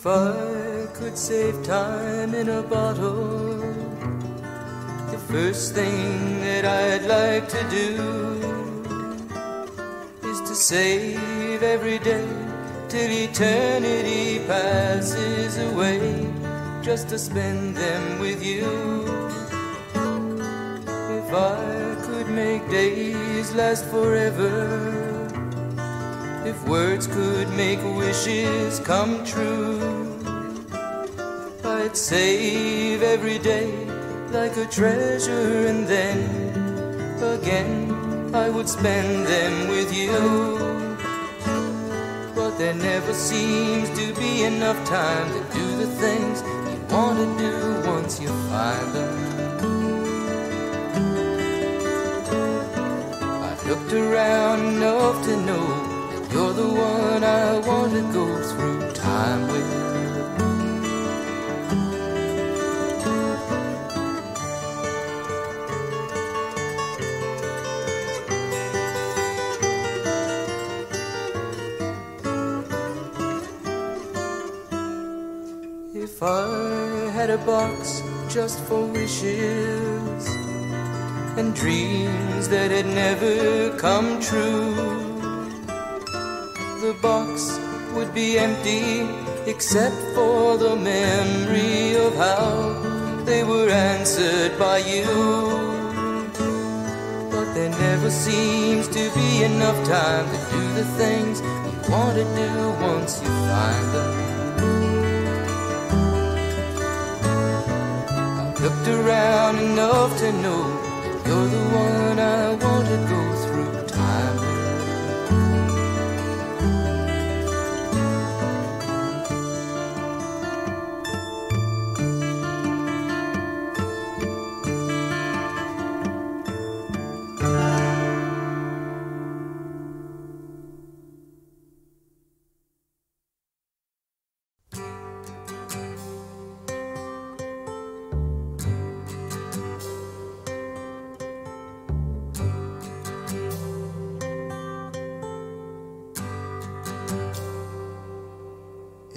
If I could save time in a bottle, the first thing that I'd like to do is to save every day till eternity passes away, just to spend them with you. If I could make days last forever, if words could make wishes come true, I'd save every day like a treasure, and then again I would spend them with you. But there never seems to be enough time to do the things you want to do once you find them. I've looked around enough to know that you're the one I want to go through time with. If I had a box just for wishes and dreams that had never come true, the box would be empty except for the memory of how they were answered by you. But there never seems to be enough time to do the things you want to do once you find them. Looked around enough to know that you're the one I want to go through time with.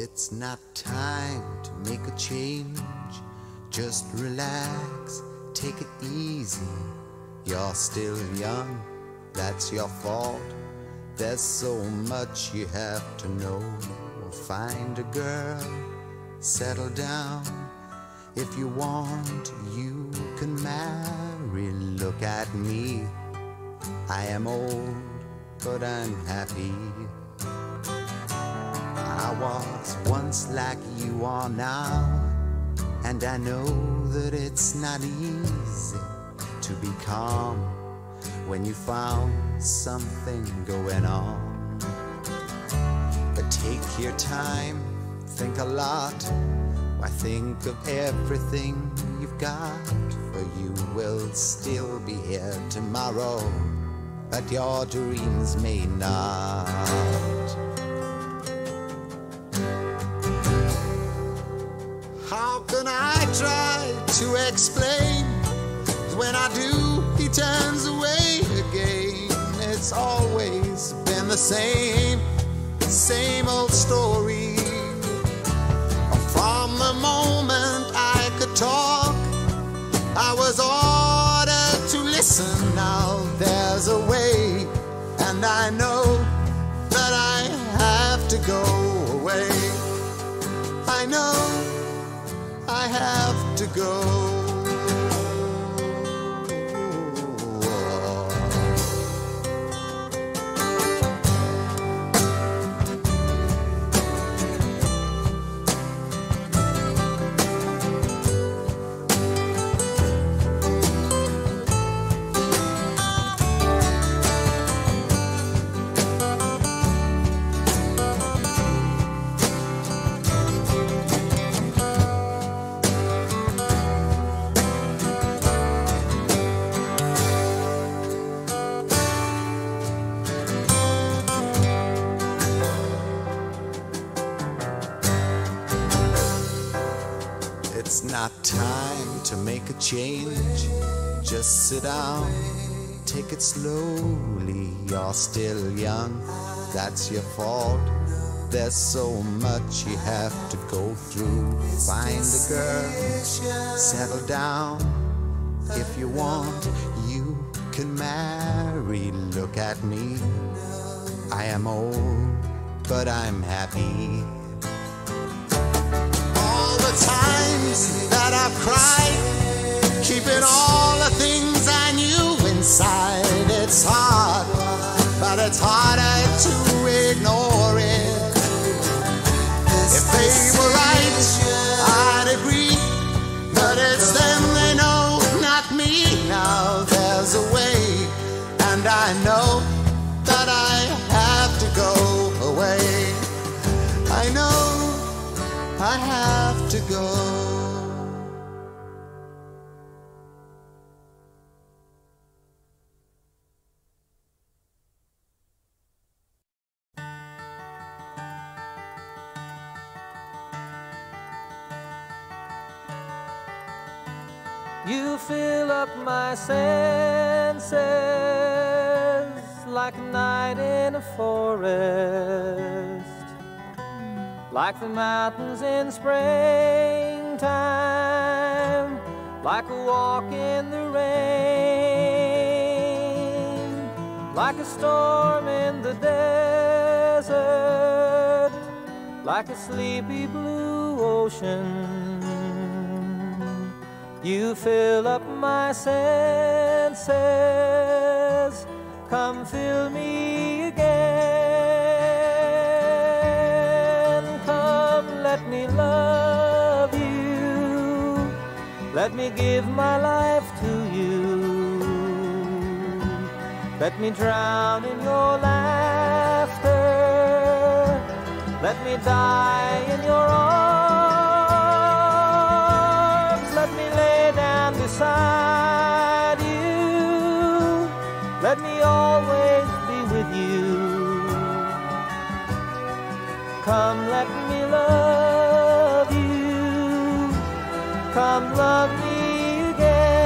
It's not time to make a change. Just relax, take it easy. You're still young, that's your fault. There's so much you have to know. Find a girl, settle down. If you want, you can marry. Look at me, I am old, but I'm happy. I was once like you are now, and I know that it's not easy to be calm when you found something going on. But take your time, think a lot. Why, think of everything you've got, for you will still be here tomorrow, but your dreams may not. How can I try to explain? When I do, he turns away again. It's always been the same old story. From the moment I could talk, I was ordered to listen. Now there's a way, and I know that I have to go away. I know I have to go. It's not time to make a change. Just sit down, take it slowly. You're still young, that's your fault. There's so much you have to go through. Find a girl, settle down. If you want, you can marry. Look at me, I am old, but I'm happy. All the times that I've cried, keeping all the things I knew inside. It's hard, but it's harder to ignore it. If they were right, I'd agree, but it's them they know, not me. Now there's a way, and I know that I have to go away. I know I have to go. You fill up my senses like a night in a forest, like the mountains in springtime, like a walk in the rain, like a storm in the desert, like a sleepy blue ocean. You fill up my senses, come fill me again. Come, let me love you, let me give my life to you. Let me drown in your laughter, let me die in your arms. Let me lay down beside you, let me always be with you. Come, let me love you, come love me again.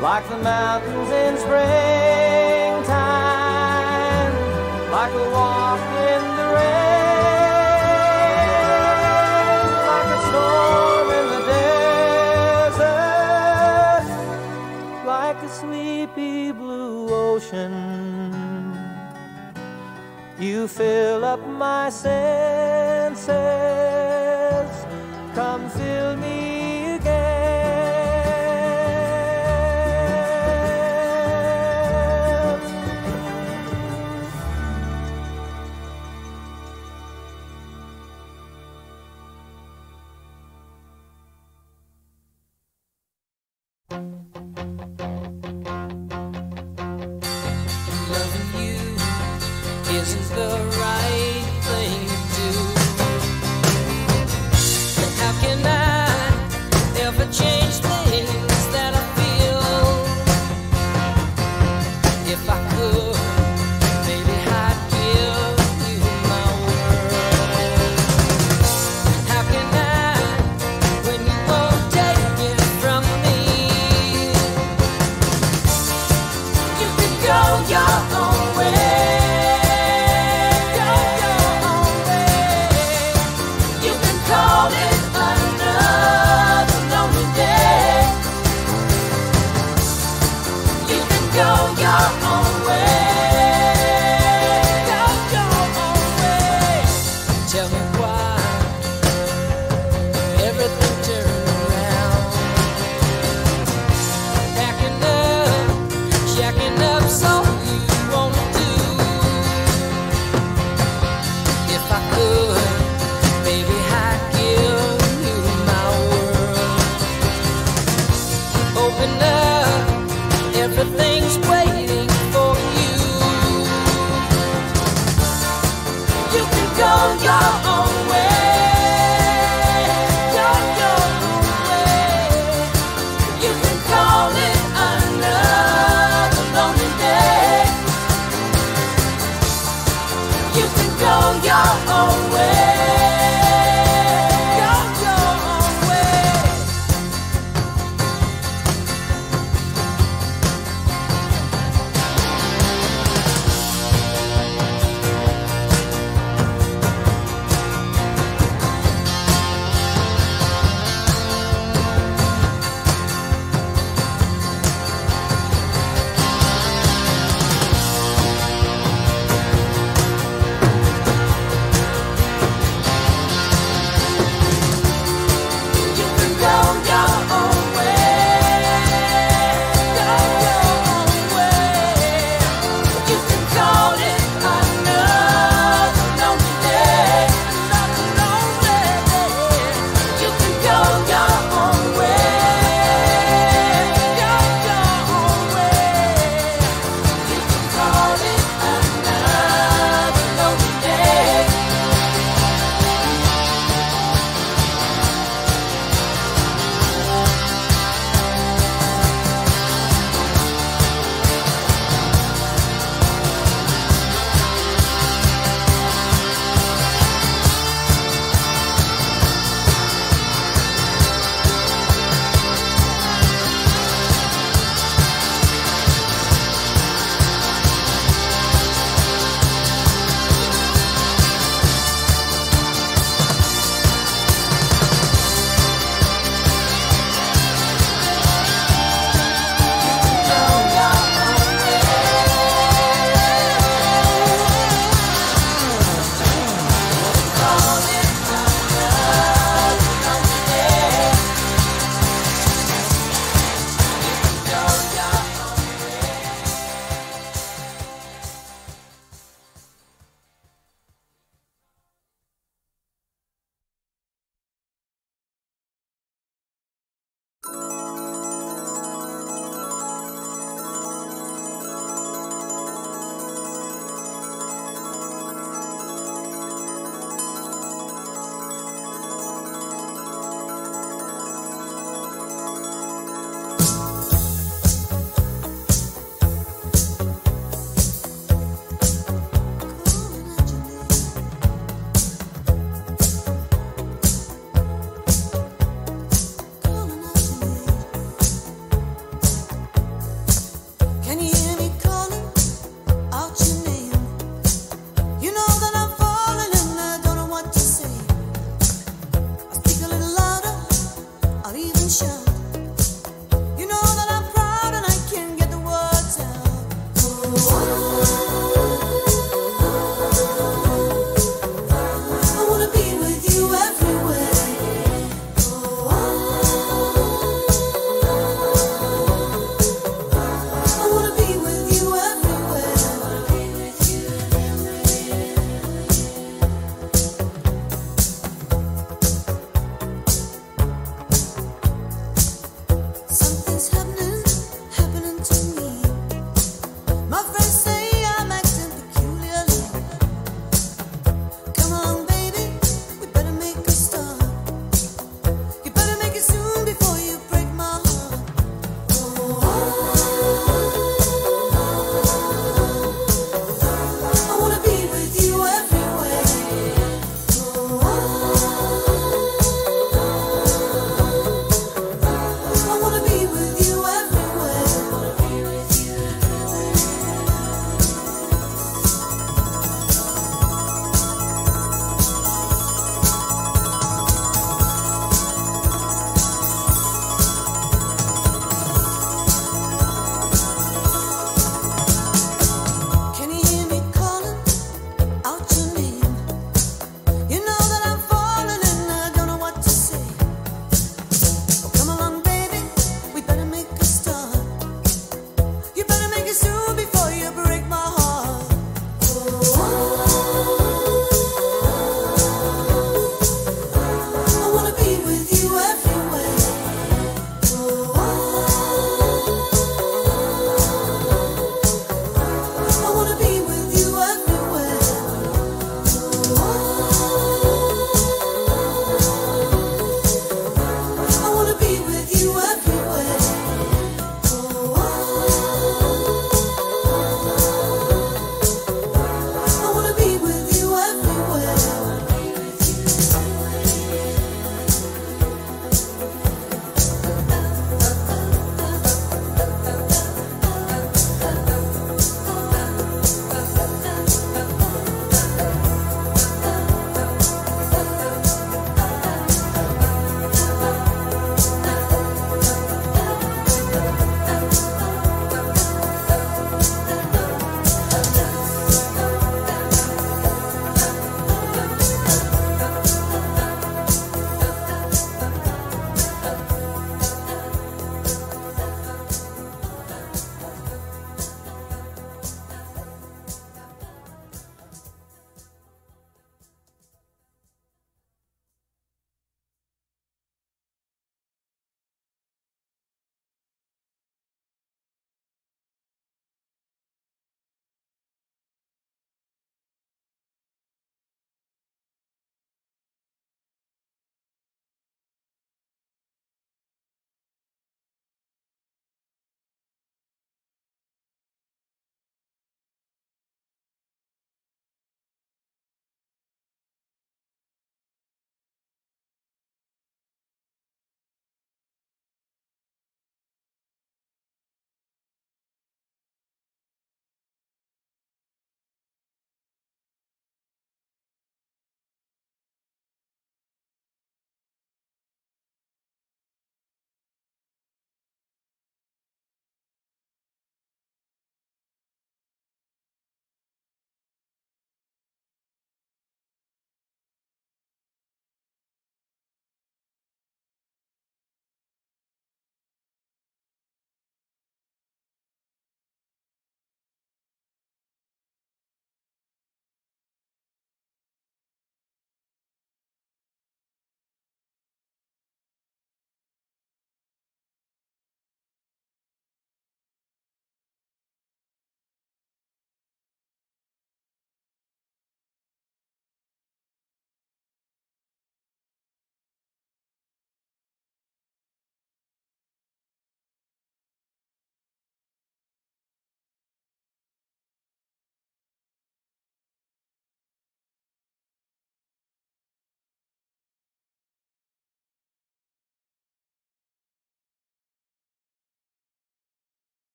Like the mountains in springtime, like a walk in the rain, like a storm in the desert, like a sleepy blue ocean. You fill up my senses, come fill me again. Isn't the right thing to do? But how can I ever change things that I feel? If I could, maybe I'd give you my word. How can I, when you won't take it from me? You can go your own way. Go, go.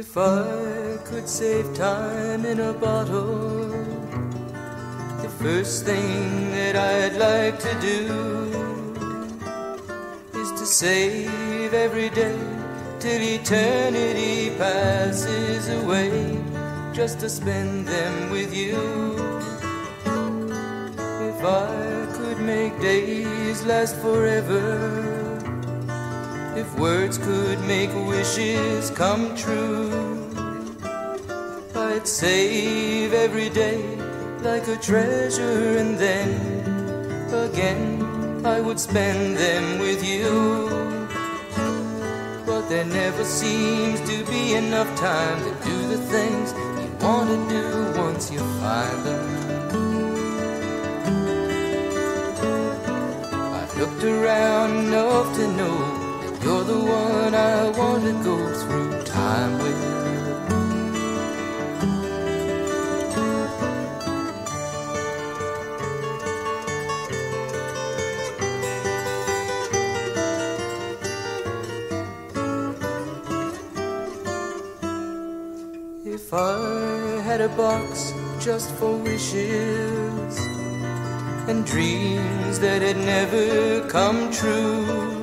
If I could save time in a bottle, the first thing that I'd like to do is to save every day till eternity passes away, just to spend them with you. If I could make days last forever, if words could make wishes come true, I'd save every day like a treasure, and then again I would spend them with you. But there never seems to be enough time to do the things you want to do once you find them. I've looked around enough to know you're the one I want to go through time with. If I had a box just for wishes and dreams that had never come true,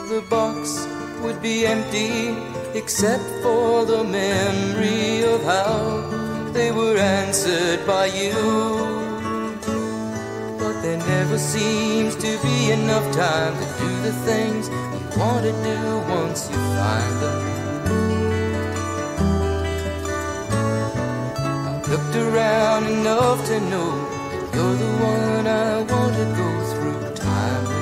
the box would be empty except for the memory of how they were answered by you. But there never seems to be enough time to do the things you want to do once you find them. I've looked around enough to know that you're the one I want to go through time with.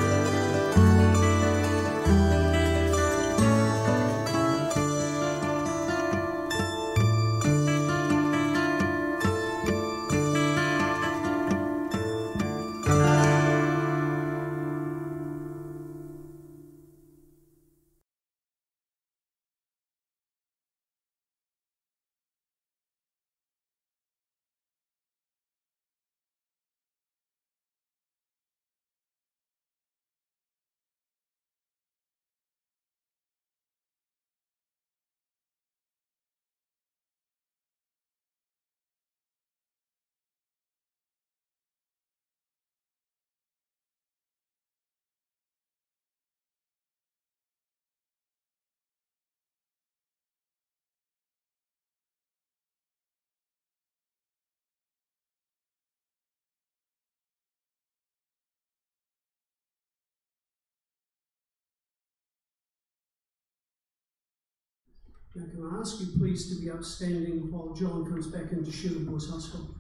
Now, can I ask you please to be upstanding while John comes back into Sherwood Boys High School?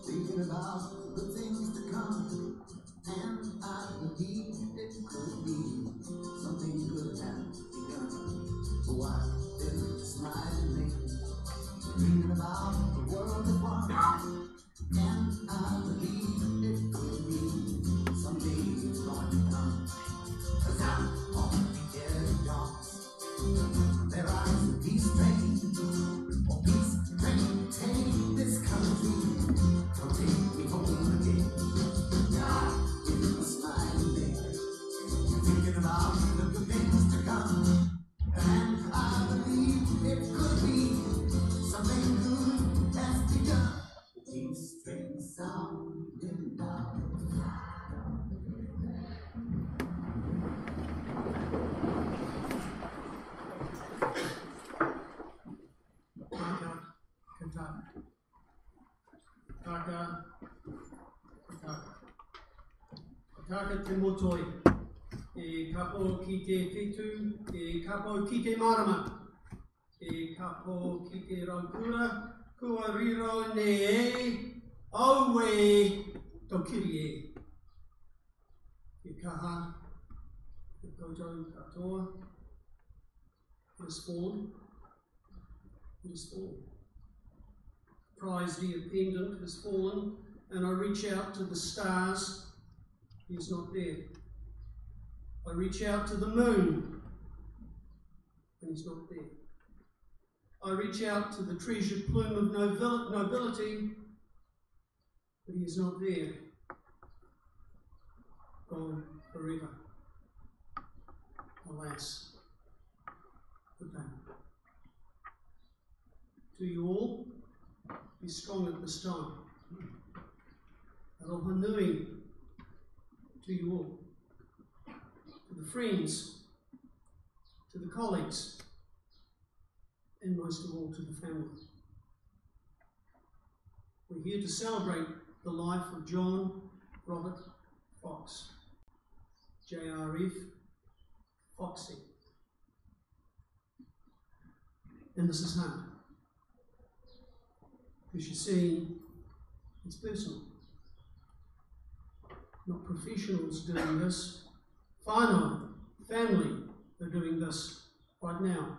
Thinking about the things to come, and I believe it could be something good has begun. Oh, I've been smiling, thinking about the world at once, and I believe it could be someday it's going to come. 'Cause out on the edge of dark, there rides a peace train, a peace train, take this country. Don't take me home again. Now, in a smiling day, thinking about the good things to come, and I believe it could be something good has begun. Peace train sounding down. Taka te motoi, e kapo ki te whitu, e kapo ki te marama, e kapo ki te raukura, kua riro ne e, au e, tokiri e. Ke kaha, ke ko Oto katoa. It has fallen. It has fallen. Prize ear pendant has fallen, and I reach out to the stars. He is not there. I reach out to the moon, and he's not there. I reach out to the treasured plume of nobility, but he is not there. Gone forever. Alas, the pain. To you all, be strong at this time. Aloha nui to you all. To the friends, to the colleagues, and most of all to the family. We're here to celebrate the life of John Robert Fox, JRF Foxy. And this is hard. Because you see, it's personal. Not professionals doing this. Whānau, family, are doing this right now.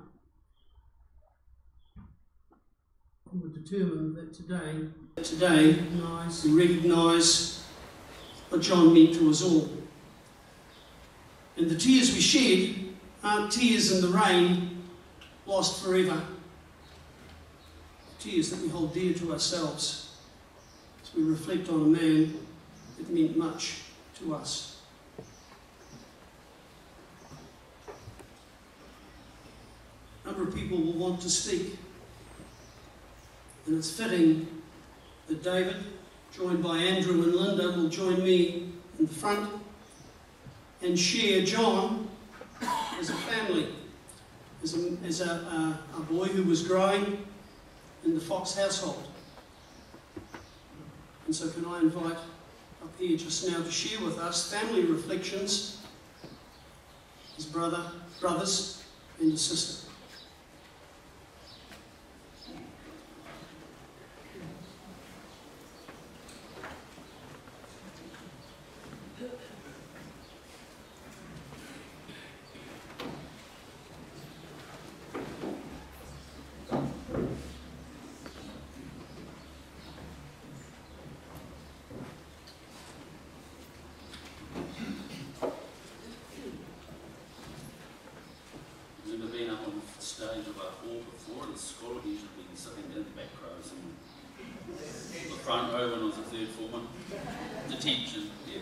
And we're determined that today we recognise what John meant to us all. And the tears we shed aren't tears in the rain, lost forever. Tears that we hold dear to ourselves as we reflect on a man that meant much to us. A number of people will want to speak, and it's fitting that David, joined by Andrew and Linda, will join me in the front and share John as a family, as a boy who was growing in the Fox household. And so can I invite up here just now to share with us family reflections, his brothers and his sister. Stage of our hall before in school. I've usually been sitting in the back rows and the front row when I was a third former. Detention, yeah.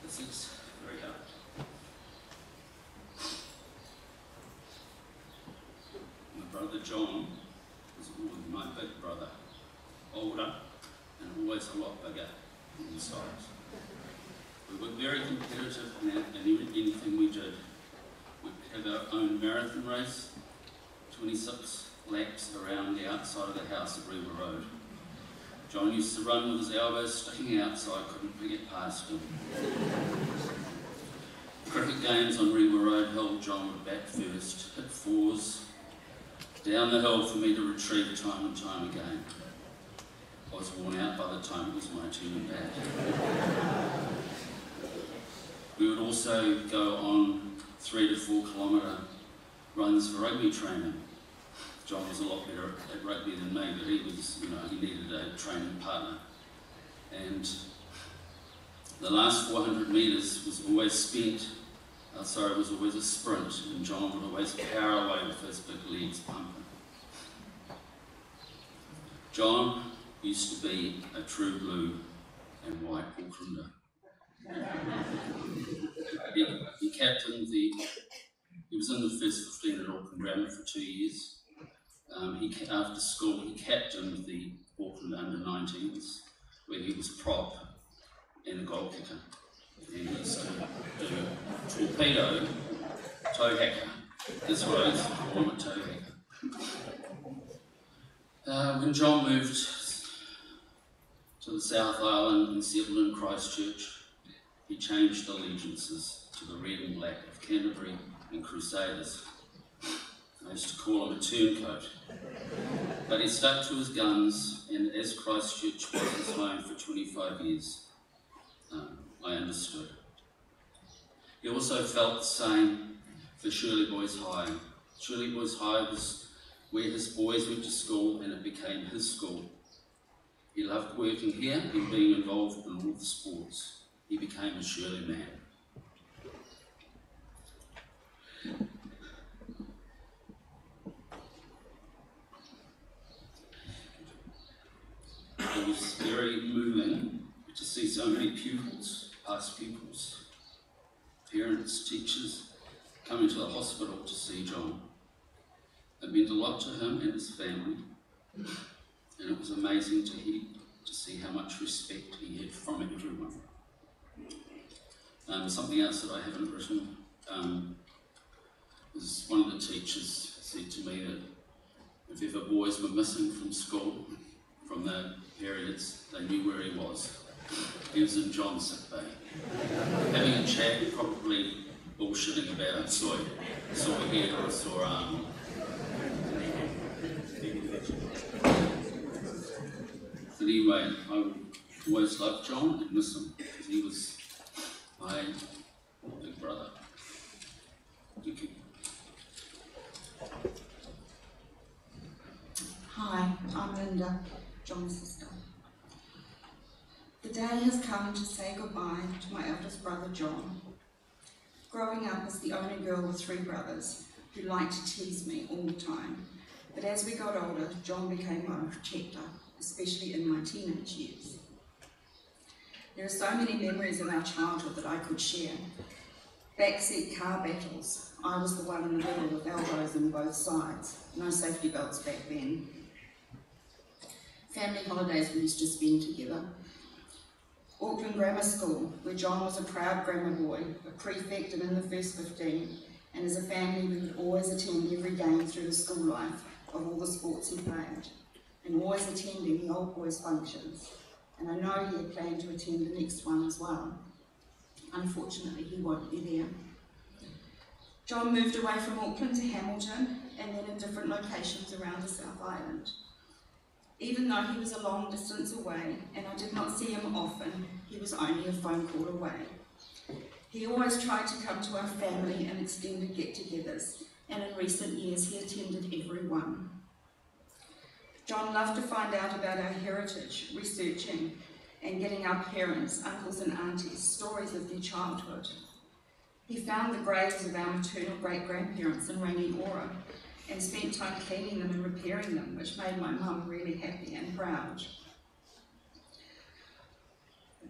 This is very hard. My brother John was always my big brother, older and always a lot bigger in size. We were very competitive in anything we did. We'd have our own marathon race, 26 laps around the outside of the house at Rewa Road. John used to run with his elbows sticking out so I couldn't get past him. Cricket games on Rewa Road held John would bat first, hit fours, down the hill for me to retrieve time and time again. I was worn out by the time it was my turn to bat. We would also go on 3 to 4 kilometre runs for rugby training. John was a lot better at rugby than me, but he was, he needed a training partner. And the last 400 metres was always spent, it was always a sprint, and John would always power away with his big legs pumping. John used to be a true blue and white Aucklander. He captained he was in the first 15 at Auckland Grammar for 2 years. After school, he captained the Auckland under-19s, where he was prop and a goal kicker. And he used to do torpedo, toe hacker. That's what I used to call him, a toe hacker. When John moved to the South Island and settled in Christchurch, he changed allegiances to the red and black of Canterbury and Crusaders. I used to call him a turncoat. But he stuck to his guns, and as Christchurch was his home for 25 years, I understood. He also felt the same for Shirley Boys High. Shirley Boys High was where his boys went to school, and it became his school. He loved working here and being involved in all the sports. He became a Shirley man. It was very moving to see so many pupils, past pupils, parents, teachers, coming to the hospital to see John. It meant a lot to him and his family, and it was amazing to see how much respect he had from everyone. Something else that I haven't written was one of the teachers said to me that if ever boys were missing from school, from the periods, they knew where he was. He was in John's sick bay, having a chat, probably bullshitting about it. Saw a head or saw arm. But anyway, I always loved John and miss him because he was my big brother. Thank you. Hi, I'm Linda, John's sister. The day has come to say goodbye to my eldest brother, John. Growing up as the only girl with 3 brothers who liked to tease me all the time, but as we got older, John became my protector, especially in my teenage years. There are so many memories of our childhood that I could share. Backseat car battles. I was the one in the middle with elbows on both sides. No safety belts back then. Family holidays we used to spend together. Auckland Grammar School, where John was a proud grammar boy, a prefect and in the first 15, and as a family we would always attend every game through the school life of all the sports he played, and always attending the old boys' functions. And I know he had planned to attend the next one as well. Unfortunately, he won't be there. John moved away from Auckland to Hamilton, and then in different locations around the South Island. Even though he was a long distance away, and I did not see him often, he was only a phone call away. He always tried to come to our family and extended get-togethers, and in recent years he attended every one. John loved to find out about our heritage, researching, and getting our parents, uncles and aunties, stories of their childhood. He found the graves of our maternal great-grandparents in Rangiora, and spent time cleaning them and repairing them, which made my mum really happy and proud.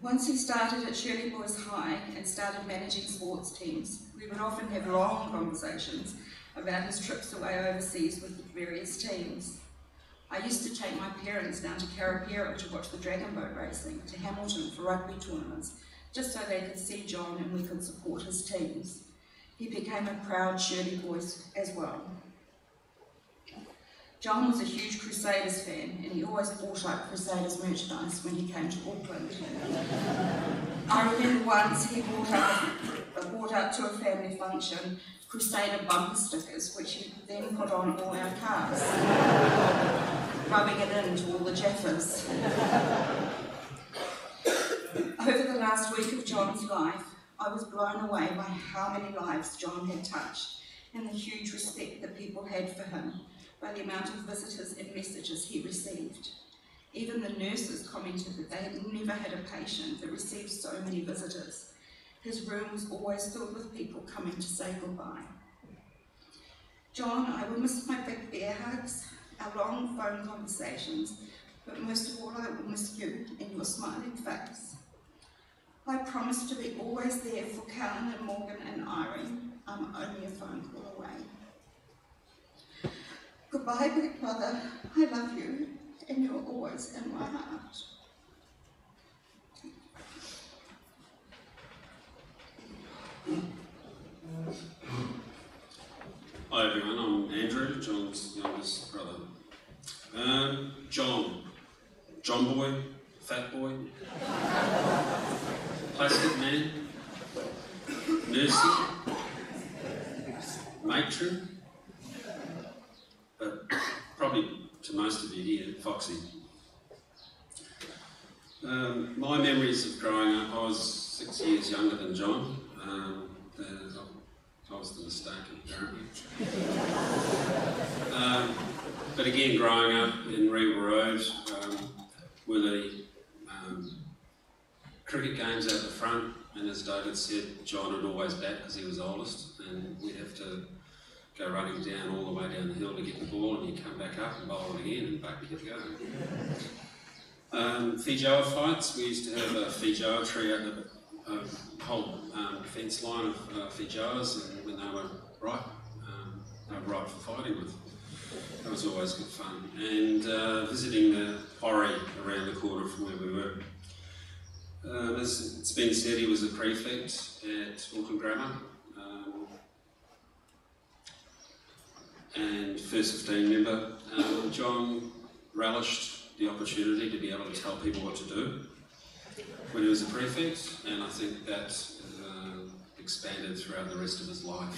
Once he started at Shirley Boys High and started managing sports teams, we would often have long conversations about his trips away overseas with the various teams. I used to take my parents down to Karapiro to watch the dragon boat racing, to Hamilton for rugby tournaments, just so they could see John and we could support his teams. He became a proud Shirley Boy as well. John was a huge Crusaders fan, and he always bought up Crusaders merchandise when he came to Auckland. I remember once he brought up to a family function Crusader bumper stickers, which he then put on all our cars, rubbing it into all the Jaffas. Over the last week of John's life, I was blown away by how many lives John had touched and the huge respect that people had for him, by the amount of visitors and messages he received. Even the nurses commented that they had never had a patient that received so many visitors. His room was always filled with people coming to say goodbye. John, I will miss my big bear hugs, our long phone conversations, but most of all I will miss you and your smiling face. I promise to be always there for Callan and Morgan and Irene. I'm only a phone call away. Goodbye, big brother. I love you, and you're always in my heart. Hi everyone, I'm Andrew, John's youngest brother. John boy, fat boy, plastic man, nursey, matron, but probably to most of you here, Foxy. My memories of growing up, I was 6 years younger than John. I was the mistake, apparently. But again, growing up in Regal Road, were the cricket games out the front, and as David said, John would always bat because he was oldest, and we'd have to go running down all the way down the hill to get the ball, and you'd come back up and bowl it again, and back you'd go. Fijoa fights, we used to have a Fijoa tree out the whole fence line of Fijoas, and when they were ripe for fighting with. That was always good fun. And visiting the Ori around the corner from where we were. As it's been said, he was a prefect at Auckland Grammar. And first 15 member. John relished the opportunity to be able to tell people what to do when he was a prefect, and I think that expanded throughout the rest of his life.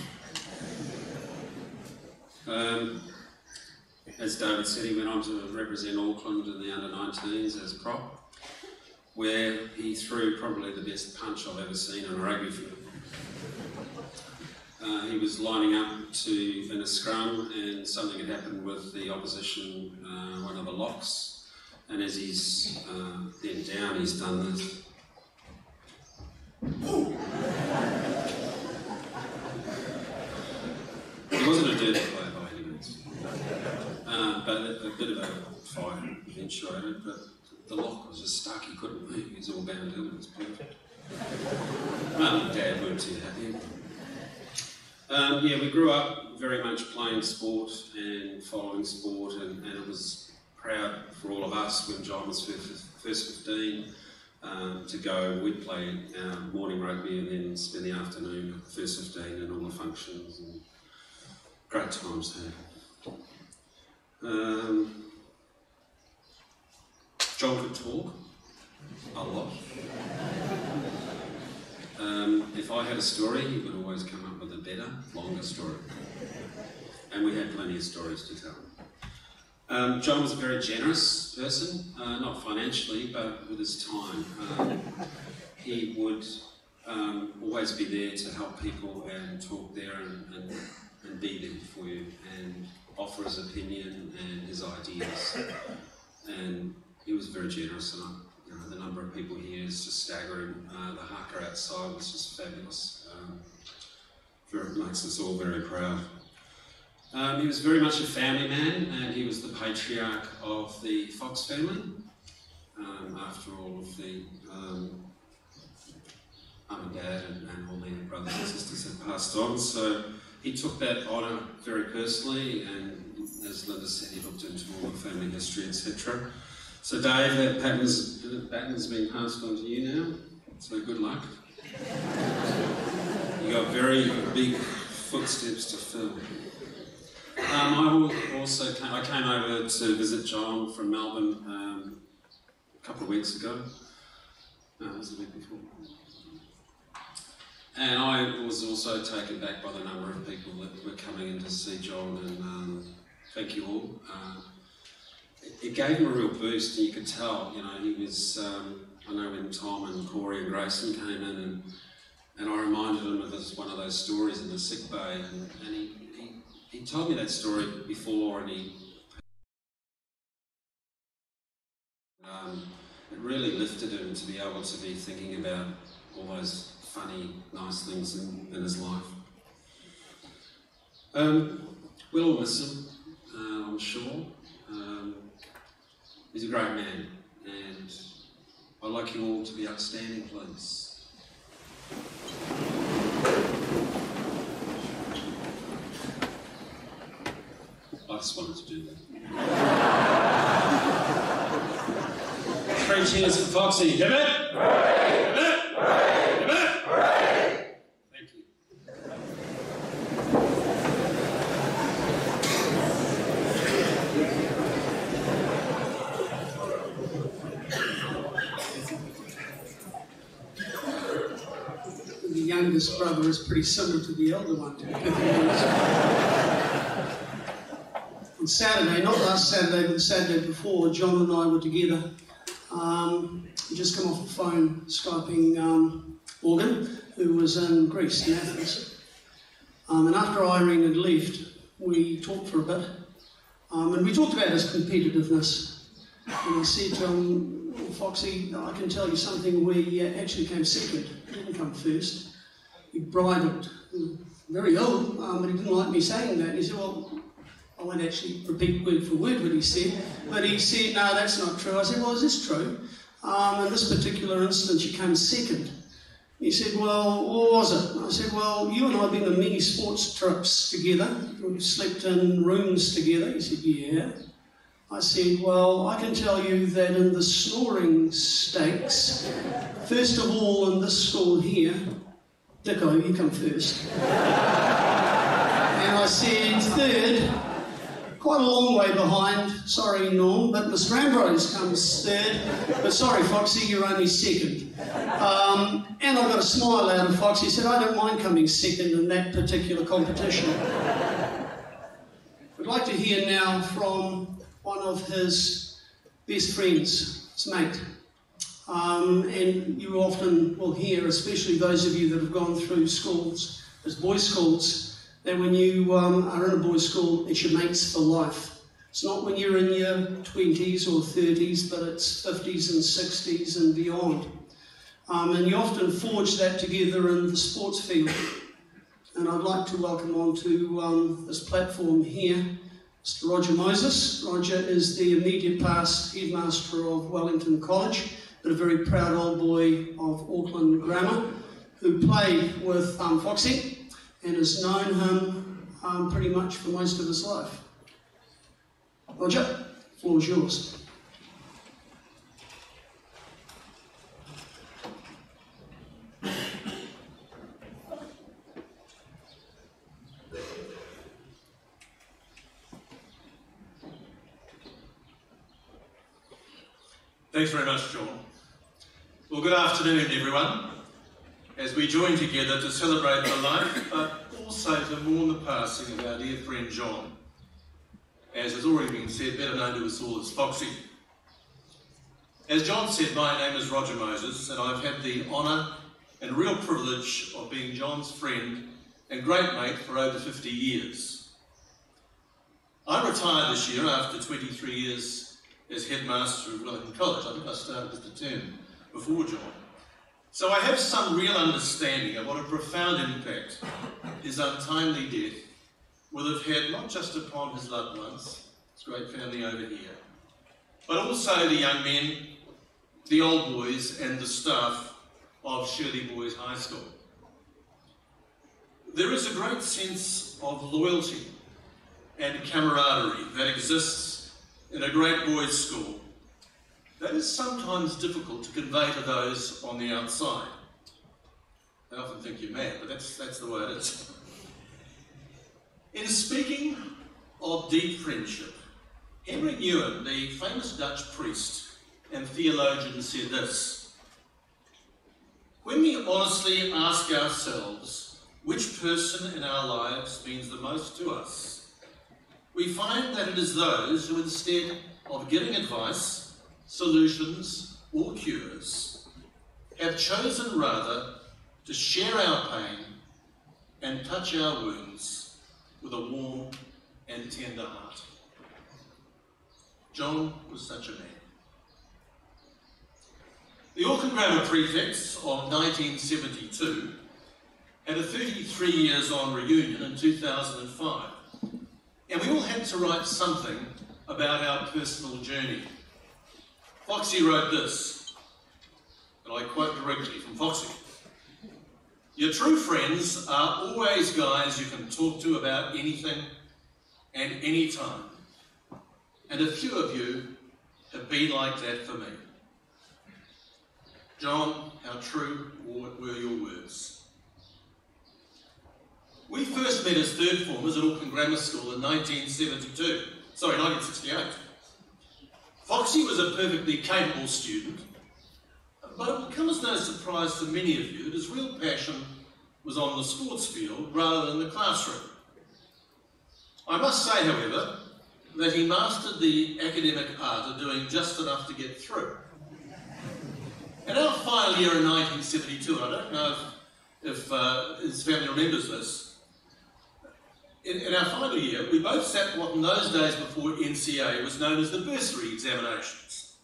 As David said, he went on to represent Auckland in the under-19s as prop, where he threw probably the best punch I've ever seen in a rugby field. He was lining up in a scrum, and something had happened with the opposition, one of the locks, and as he's bent down, he's done this. He wasn't a dirty player by any means, but a bit of a fight eventuated, but the lock was just stuck, he couldn't move, he was all bound in, it was perfect. Mum and Dad weren't too happy. Yeah, we grew up very much playing sport and following sport, and it was proud for all of us when John was first 15 to go. We'd play morning rugby and then spend the afternoon at the first 15 and all the functions, and great times there. John could talk a lot. If I had a story, he would always come up with a better, longer story. And we had plenty of stories to tell. John was a very generous person, not financially, but with his time. He would always be there to help people and talk there and be there for you and offer his opinion and his ideas. And he was very generous, and the number of people here is just staggering. The haka outside was just fabulous. It makes us all very proud. He was very much a family man, and he was the patriarch of the Fox family. After all of the mum and dad and all their brothers and sisters had passed on, so he took that honour very personally, and as Linda said, he looked into all the family history, etc. So Dave, that baton's been passed on to you now, so good luck. You got very big footsteps to fill. I came over to visit John from Melbourne a couple of weeks ago. No, it was the week before. And I was also taken back by the number of people that were coming in to see John, and thank you all. It gave him a real boost, and you could tell, he was, I know when Tom and Corey and Grayson came in, and I reminded him of one of those stories in the sick bay, and he told me that story before, and it really lifted him to be able to be thinking about all those funny, nice things in his life. We'll all miss him, I'm sure. He's a great man, and I'd like you all to be upstanding, please. I just wanted to do that. 3 cheers for Foxy. Hip it! Hooray! Hip it! Hooray! Hip it! Hooray! Thank you. The youngest brother is pretty similar to the elder one, to be perfectly honest. On Saturday, not last Saturday, but the Saturday before, John and I were together. We just come off the phone Skyping Morgan, who was in Greece, in Athens. And after Irene had left, we talked for a bit. And we talked about his competitiveness. And he said to him, well, Foxy, I can tell you something, we actually came second. He didn't come first. He bridled. Very ill, but he didn't like me saying that. He said, well, I won't actually repeat word for word what he said, but he said, no, that's not true. I said, well, is this true? In this particular instance, you came second. He said, well, what was it? I said, well, you and I have been on many sports trips together. We've slept in rooms together. He said, yeah. I said, well, I can tell you that in the snoring stakes, first of all in this school here, Dicko, you come first. And I said, third, quite a long way behind, sorry Norm, but Mr. Ambrose comes third, but sorry Foxy, you're only second. And I got a smile out of Foxy. He said, I don't mind coming second in that particular competition. I'd like to hear now from one of his best friends, his mate. And you often will hear, especially those of you that have gone through schools, as boys' schools, that when you are in a boys' school, it's your mates for life. It's not when you're in your 20s or 30s, but it's 50s and 60s and beyond. And you often forge that together in the sports field. And I'd like to welcome onto this platform here Mr. Roger Moses. Roger is the immediate past headmaster of Wellington College, but a very proud old boy of Auckland Grammar, who played with Foxy and has known him pretty much for most of his life. Roger, the floor is yours. Thanks very much, John. Well, good afternoon, everyone, as we join together to celebrate the life, but also to mourn the passing of our dear friend John, as has already been said, better known to us all as Foxy. As John said, my name is Roger Moses, and I've had the honour and real privilege of being John's friend and great mate for over 50 years. I retired this year after 23 years as headmaster of Wellington College. I think I started just a term before John. So I have some real understanding of what a profound impact his untimely death will have had not just upon his loved ones, his great family over here, but also the young men, the old boys and the staff of Shirley Boys High School. There is a great sense of loyalty and camaraderie that exists in a great boys' school that is sometimes difficult to convey to those on the outside. They often think you're mad, but that's the way it is. In speaking of deep friendship, Henry Nouwen, the famous Dutch priest and theologian, said this: when we honestly ask ourselves which person in our lives means the most to us, we find that it is those who, instead of giving advice, solutions, or cures, have chosen rather to share our pain and touch our wounds with a warm and tender heart. John was such a man. The Auckland Grammar Prefects of 1972 had a 33 years on reunion in 2005. And we all had to write something about our personal journey. Foxy wrote this, and I quote directly from Foxy: "Your true friends are always guys you can talk to about anything and any time. And a few of you have been like that for me." John, how true were your words? We first met as third formers at Auckland Grammar School in 1968. Foxy was a perfectly capable student, but it will come as no surprise to many of you that his real passion was on the sports field rather than the classroom. I must say, however, that he mastered the academic art of doing just enough to get through. In our final year in 1972, and I don't know if if his family remembers this. In our final year, we both sat what in those days before NCA was known as the bursary examinations.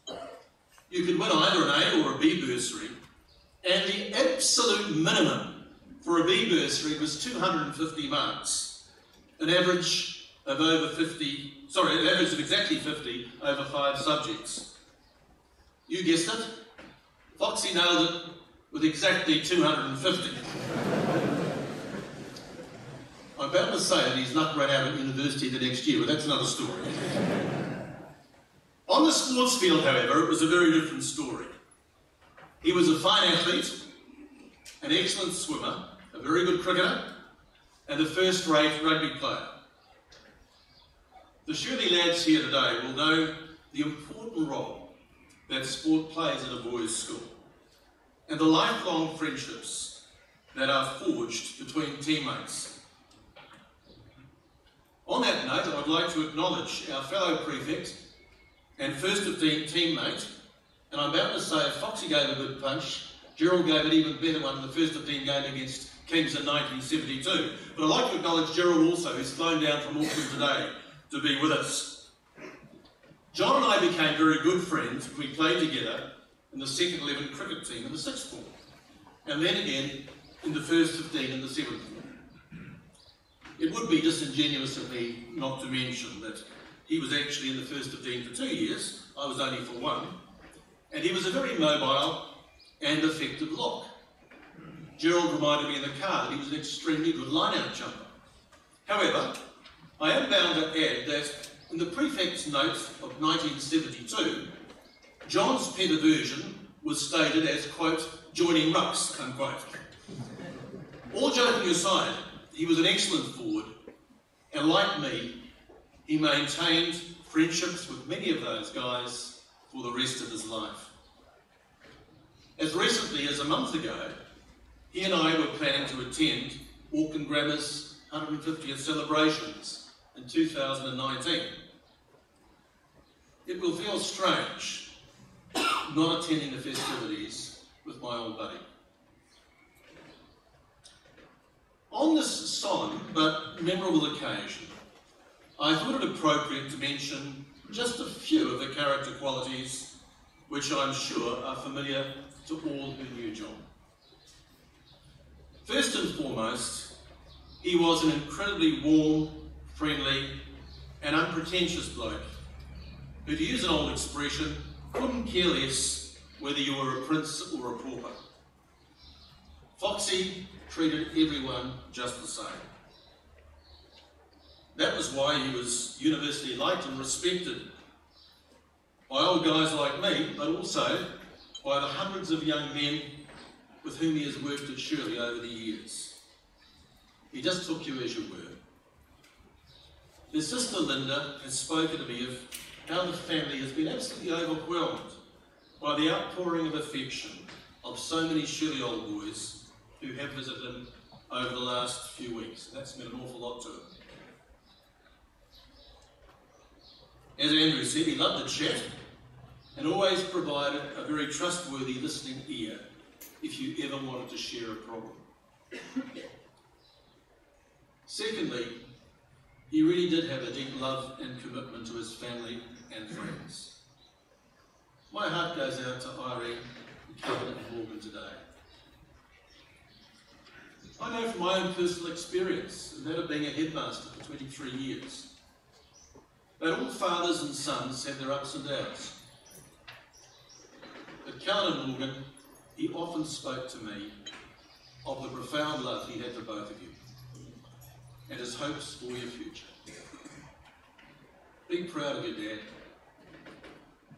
You could win either an A or a B bursary, and the absolute minimum for a B bursary was 250 marks, an average of exactly 50 over 5 subjects. You guessed it, Foxy nailed it with exactly 250. I'm bound to say that he's luck ran out at university the next year, but that's another story. On the sports field, however, it was a very different story. He was a fine athlete, an excellent swimmer, a very good cricketer, and a first-rate rugby player. The Shirley lads here today will know the important role that sport plays in a boys' school, and the lifelong friendships that are forged between teammates. On that note, I would like to acknowledge our fellow prefect and first 15 teammate, and I'm bound to say if Foxy gave a good punch, Gerald gave an even better one in the first 15 game against Kings in 1972. But I'd like to acknowledge Gerald also, who's flown down from Auckland today to be with us. John and I became very good friends when we played together in the second 11 cricket team in the 6th form, and then again in the first 15 in the 7th form. It would be disingenuous of me not to mention that he was actually in the first 15 for 2 years, I was only for 1, and he was a very mobile and effective lock. Gerald reminded me in the car that he was an extremely good line-out jumper. However, I am bound to add that in the prefect's note of 1972, John's pet aversion was stated as, quote, joining rucks, unquote. All joking aside, he was an excellent forward, and like me, he maintained friendships with many of those guys for the rest of his life. As recently as a month ago, he and I were planning to attend Auckland Grammar's 150th celebrations in 2019. It will feel strange not attending the festivities with my old buddy. On this solemn but memorable occasion, I thought it appropriate to mention just a few of the character qualities which I'm sure are familiar to all who knew John. First and foremost, he was an incredibly warm, friendly and unpretentious bloke who, to use an old expression, couldn't care less whether you were a prince or a pauper. Foxy treated everyone just the same. That was why he was universally liked and respected by old guys like me, but also by the hundreds of young men with whom he has worked at Shirley over the years. He just took you as you were. His sister Linda has spoken to me of how the family has been absolutely overwhelmed by the outpouring of affection of so many Shirley old boys who have visited him over the last few weeks. That's meant an awful lot to him. As Andrew said, he loved to chat and always provided a very trustworthy listening ear if you ever wanted to share a problem. Secondly, he really did have a deep love and commitment to his family and friends. My heart goes out to Irene, Kevin and Morgan today. I know from my own personal experience, and that of being a headmaster for 23 years, that all fathers and sons have their ups and downs. But Kellen and Morgan, he often spoke to me of the profound love he had for both of you and his hopes for your future. Be proud of your dad.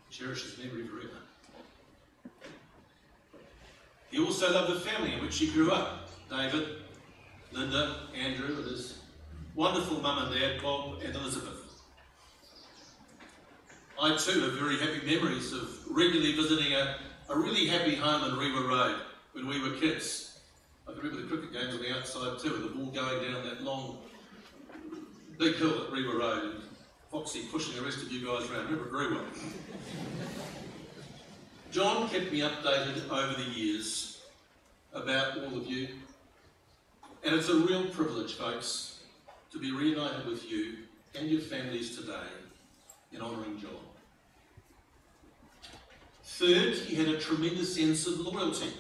Cherish his memory forever. He also loved the family in which he grew up. David, Linda, Andrew, and his wonderful mum and dad, Bob and Elizabeth. I too have very happy memories of regularly visiting a really happy home in Rewa Road when we were kids. I can remember the cricket games on the outside too, with the ball going down that long, big hill at Rewa Road, and Foxy pushing the rest of you guys around. I remember it very well. John kept me updated over the years about all of you And it's a real privilege, folks, to be reunited with you and your families today in honouring John. Third, he had a tremendous sense of loyalty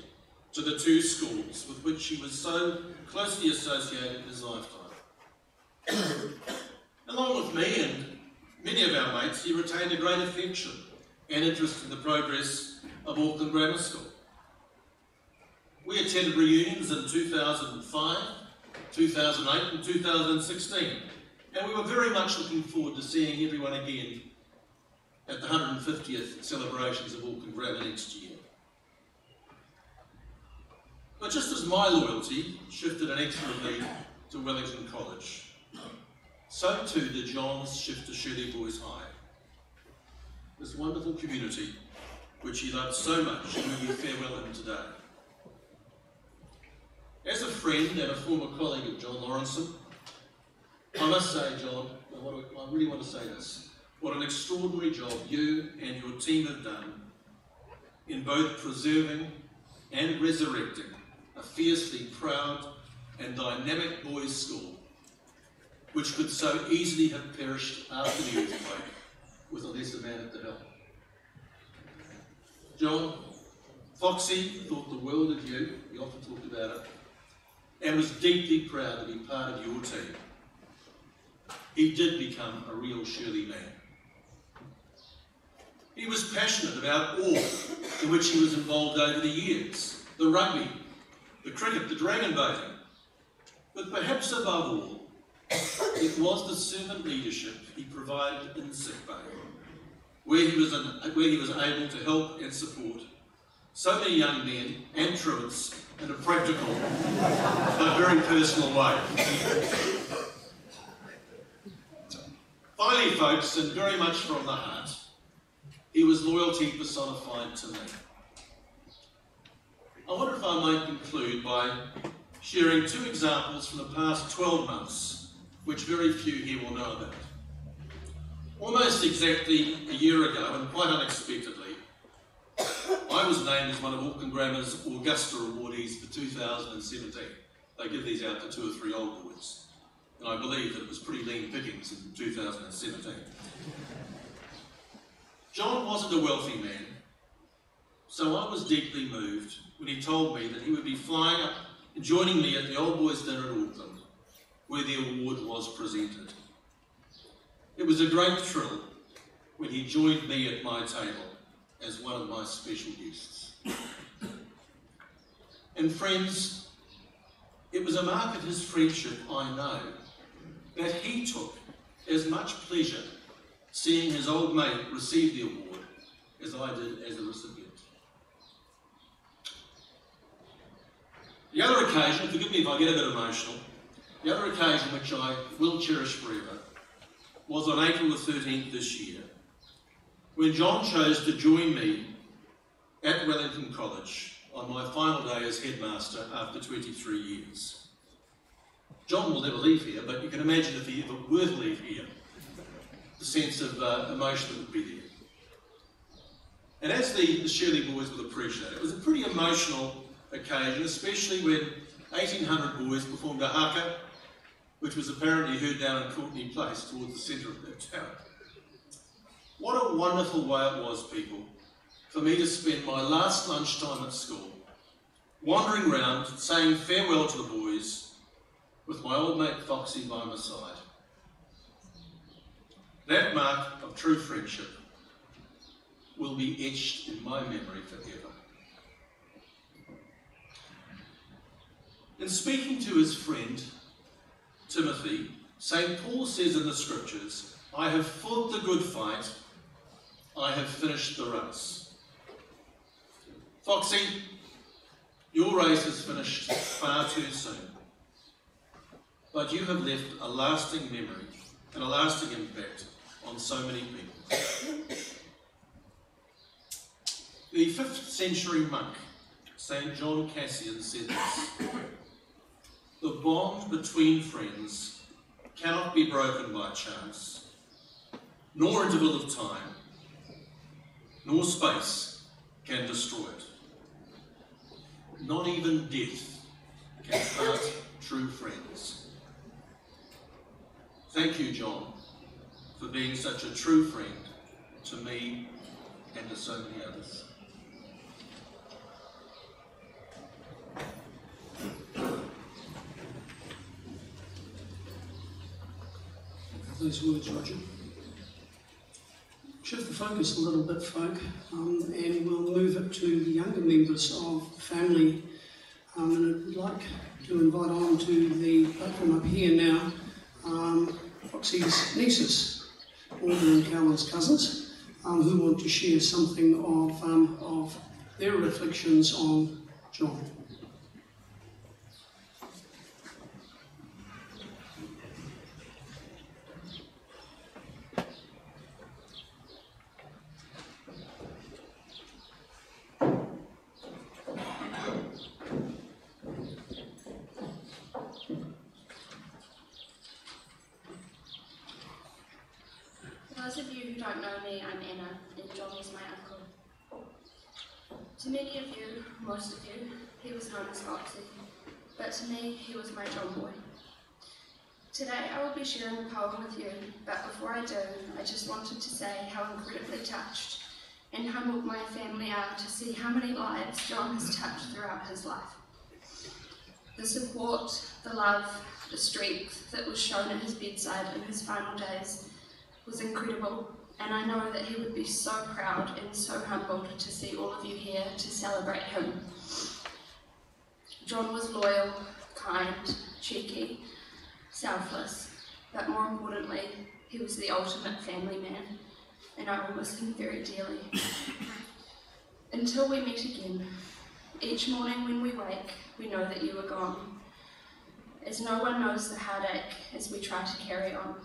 to the two schools with which he was so closely associated in his lifetime. Along with me and many of our mates, he retained a great affection and interest in the progress of Auckland Grammar School. We attended reunions in 2005, 2008 and 2016, and we were very much looking forward to seeing everyone again at the 150th celebrations of Auckland Grammar next year. But just as my loyalty shifted inexorably to Wellington College, so too did John's shift to Shirley Boys High, this wonderful community which he loved so much and whom we farewell him today. As a friend and a former colleague of John Lawrenson, I must say, John, I really want to say this, what an extraordinary job you and your team have done in both preserving and resurrecting a fiercely proud and dynamic boys' school, which could so easily have perished after the earthquake with a lesser man at the helm. John, Foxy thought the world of you, we often talked about it, and was deeply proud to be part of your team. He did become a real Shirley man. He was passionate about all in which he was involved over the years, the rugby, the cricket, the dragon boating, but perhaps above all, it was the servant leadership he provided in sickbay, where he was able to help and support so many young men and truants in a practical but very personal way. Finally, folks, and very much from the heart, he was loyalty personified to me. I wonder if I might conclude by sharing two examples from the past 12 months, which very few here will know about. Almost exactly a year ago, and quite unexpectedly, I was named as one of Auckland Grammar's Augusta awardees for 2017. They give these out to 2 or 3 old boys, and I believe that it was pretty lean pickings in 2017. John wasn't a wealthy man, so I was deeply moved when he told me that he would be flying up and joining me at the Old Boys Dinner in Auckland, where the award was presented. It was a great thrill when he joined me at my table as one of my special guests. And friends, it was a mark of his friendship, I know, that he took as much pleasure seeing his old mate receive the award as I did as the recipient. The other occasion, forgive me if I get a bit emotional, the other occasion which I will cherish forever was on April the 13th this year, when John chose to join me at Wellington College on my final day as headmaster after 23 years. John will never leave here, but you can imagine if he ever were to leave here, the sense of emotion that would be there. And as the Shirley boys will appreciate, it was a pretty emotional occasion, especially when 1,800 boys performed a haka, which was apparently heard down in Courtney Place towards the centre of that town. What a wonderful way it was, people, for me to spend my last lunchtime at school wandering around saying farewell to the boys with my old mate Foxy by my side. That mark of true friendship will be etched in my memory forever. In speaking to his friend Timothy, St. Paul says in the scriptures, I have fought the good fight, I have finished the race. Foxy, your race is finished far too soon, but you have left a lasting memory and a lasting impact on so many people. The 5th century monk, St. John Cassian, said this: the bond between friends cannot be broken by chance, nor interval of time, nor space can destroy it. Not even death can part true friends. Thank you, John, for being such a true friend to me and to so many others. Those words, Roger. Shift the focus a little bit, folk, and we'll move it to the younger members of the family. And I'd like to invite on to the platform up here now, Foxy's nieces, Morgan and Carolyn's cousins, who want to share something of their reflections on John. For those of you who don't know me, I'm Anna, and John was my uncle. To many of you, most of you, he was known as Foxy, but to me, he was my John boy. Today, I will be sharing a poem with you, but before I do, I just wanted to say how incredibly touched and humbled my family are to see how many lives John has touched throughout his life. The support, the love, the strength that was shown at his bedside in his final days was incredible, and I know that he would be so proud and so humbled to see all of you here to celebrate him. John was loyal, kind, cheeky, selfless, but more importantly, he was the ultimate family man, and I will miss him very dearly. Until we meet again, each morning when we wake, we know that you are gone, as no one knows the heartache as we try to carry on.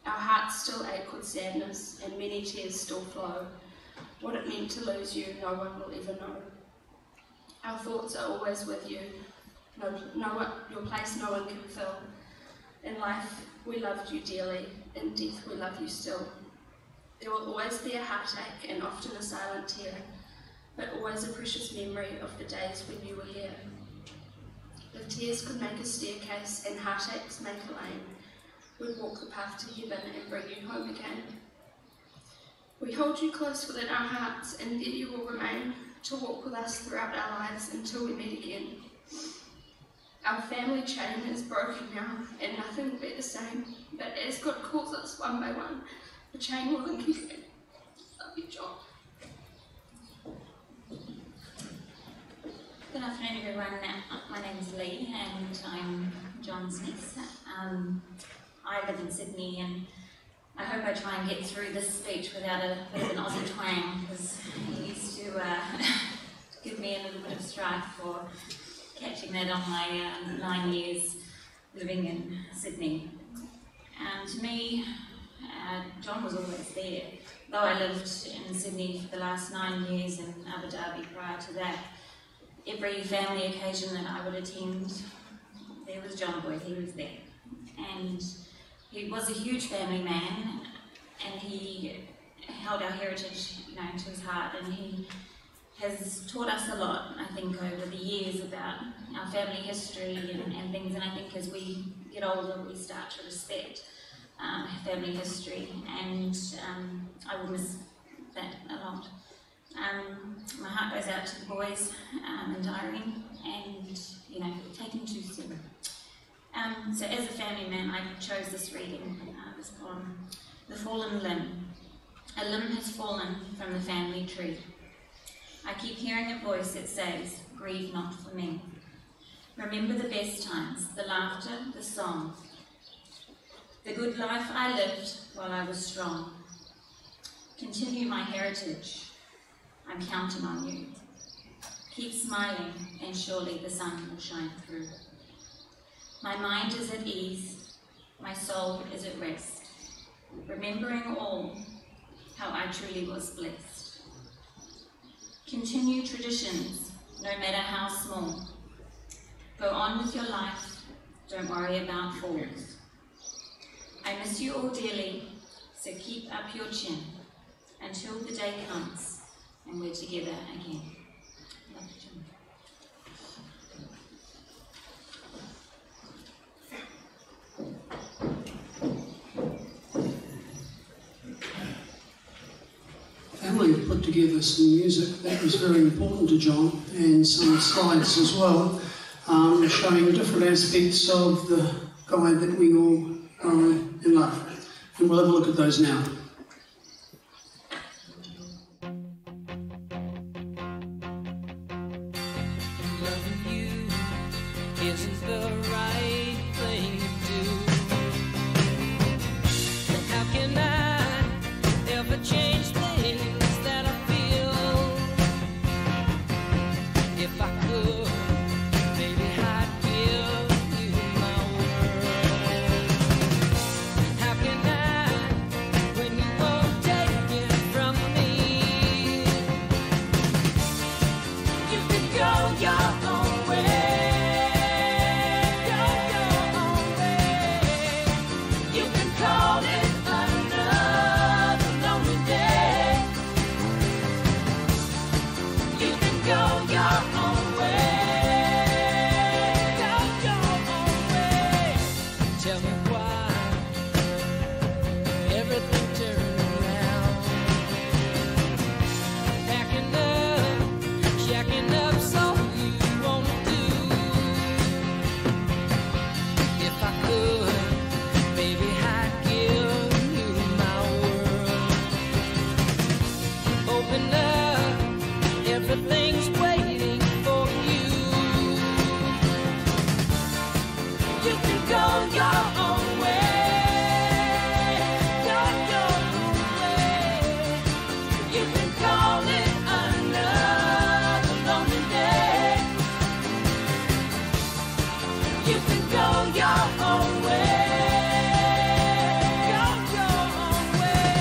Our hearts still ache with sadness, and many tears still flow. What it meant to lose you, no one will ever know. Our thoughts are always with you. Your place no one can fill. In life, we loved you dearly. In death, we love you still. There will always be a heartache and often a silent tear, but always a precious memory of the days when you were here. If tears could make a staircase and heartaches make a lane, we'd walk the path to heaven and bring you home again. We hold you close within our hearts, and there you will remain to walk with us throughout our lives until we meet again. Our family chain is broken now, and nothing will be the same, but as God calls us one by one, the chain will link again. Love you, John. Good afternoon, everyone. My name is Lee, and I'm John's niece. I live in Sydney, and I hope I try and get through this speech without a bit of an Aussie twang, because he used to give me a little bit of strife for catching that on my 9 years living in Sydney. To me, John was always there. Though I lived in Sydney for the last 9 years and Abu Dhabi prior to that, every family occasion that I would attend, there was John Boy, he was there. And he was a huge family man, and he held our heritage, to his heart, and he has taught us a lot, I think, over the years about our family history and things, and I think as we get older, we start to respect family history, and I will miss that a lot. My heart goes out to the boys and Irene, and, taken too soon. So as a family man, I chose this reading, this poem, The Fallen Limb. A limb has fallen from the family tree. I keep hearing a voice that says, grieve not for me. Remember the best times, the laughter, the song, the good life I lived while I was strong. Continue my heritage. I'm counting on you. Keep smiling, and surely the sun will shine through. My mind is at ease, my soul is at rest, remembering all, how I truly was blessed. Continue traditions, no matter how small. Go on with your life, don't worry about falls. I miss you all dearly, so keep up your chin until the day comes and we're together again. Love you, John. put together some music that was very important to John, and some slides as well, showing different aspects of the guy that we all are in love. And we'll have a look at those now. Loving you isn't the right thing to do. And how can I ever change things that I feel? If I could, baby, I'd give you my world. How can I, when you won't take it from me? You can go your own way, go your own way. You can call it another lonely day. You can go your own way, go your own way. Tell me why everything turned around. Packing up, shacking up, so you won't do. If I could, baby, I'd give you my world. Open up, everything's waiting for you. You can go your own way, go your own way. You can call it another lonely day. You can go your own way, go your own way.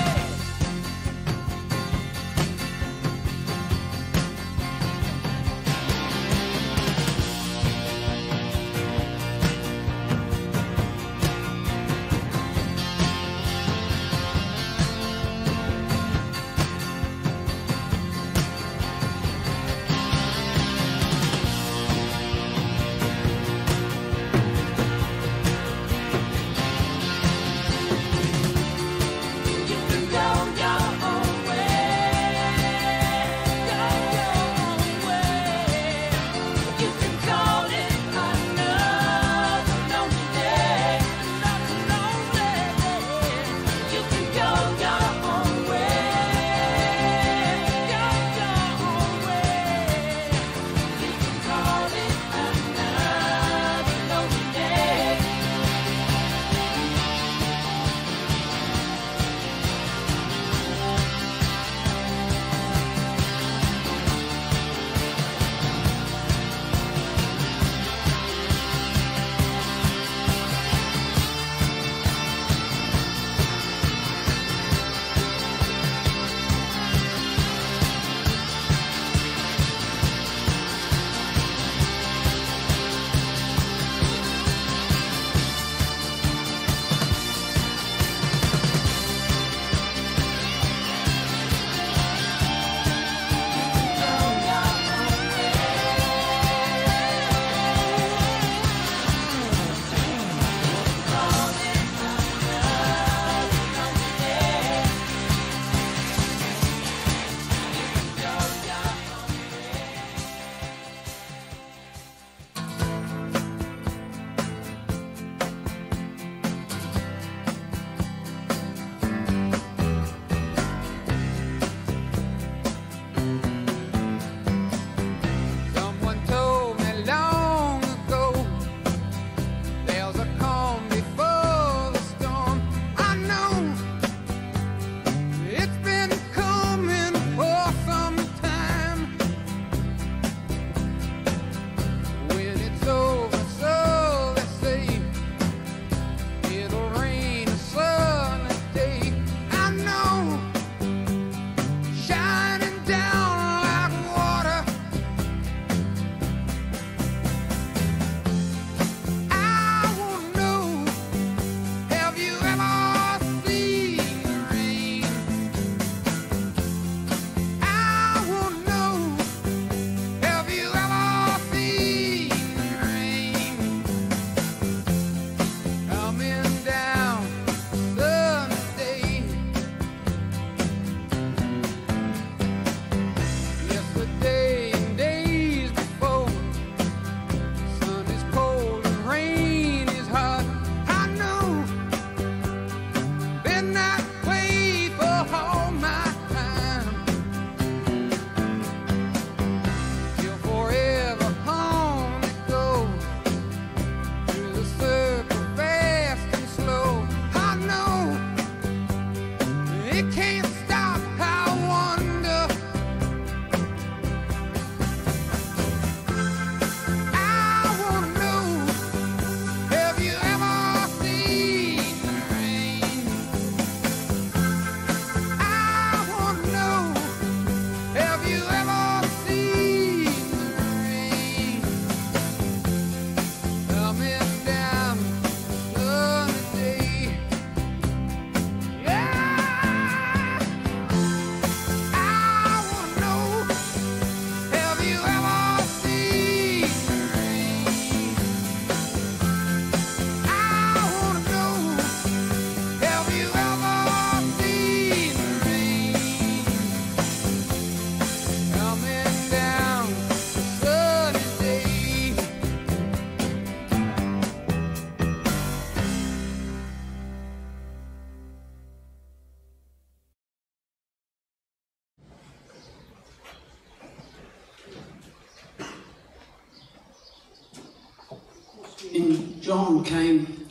John came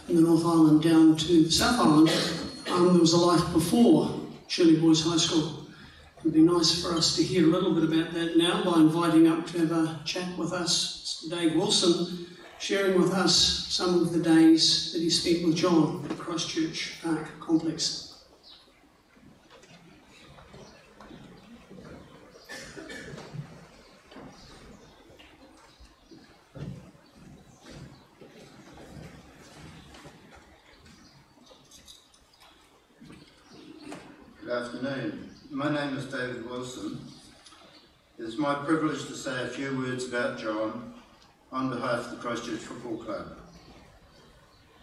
from the North Island down to the South Island, there was a life before Shirley Boys High School. It would be nice for us to hear a little bit about that now by inviting up to have a chat with us Mr. Dave Wilson, sharing with us some of the days that he spent with John at Christchurch Park Complex. Good afternoon. My name is David Wilson. It is my privilege to say a few words about John on behalf of the Christchurch Football Club.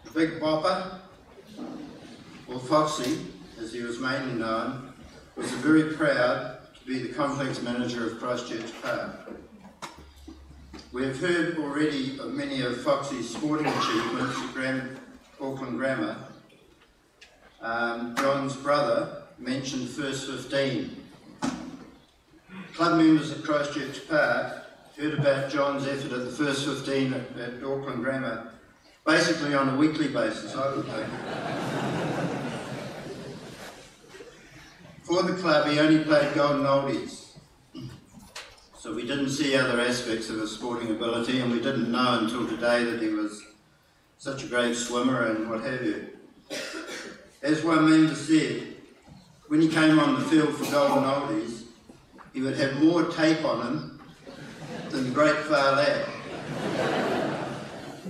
The Big Bopper, or Foxy, as he was mainly known, was very proud to be the complex manager of Christchurch Park. We have heard already of many of Foxy's sporting achievements at Auckland Grammar. John's brother mentioned First 15. Club members at Christchurch Park heard about John's effort at the First 15 at Auckland Grammar basically on a weekly basis, I would think. For the club, he only played golden oldies, so we didn't see other aspects of his sporting ability, and we didn't know until today that he was such a great swimmer and what have you. As one member said, when he came on the field for golden oldies, he would have more tape on him than the great Far Lap.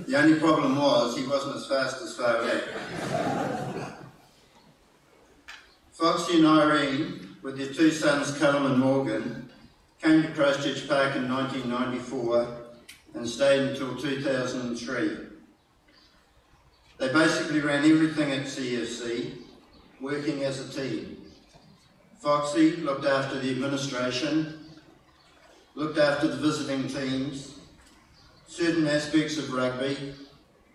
The only problem was he wasn't as fast as Far Lap. Foxy and Irene, with their two sons Callum and Morgan, came to Christchurch Park in 1994 and stayed until 2003. They basically ran everything at CFC, working as a team. Foxy looked after the administration, looked after the visiting teams, certain aspects of rugby,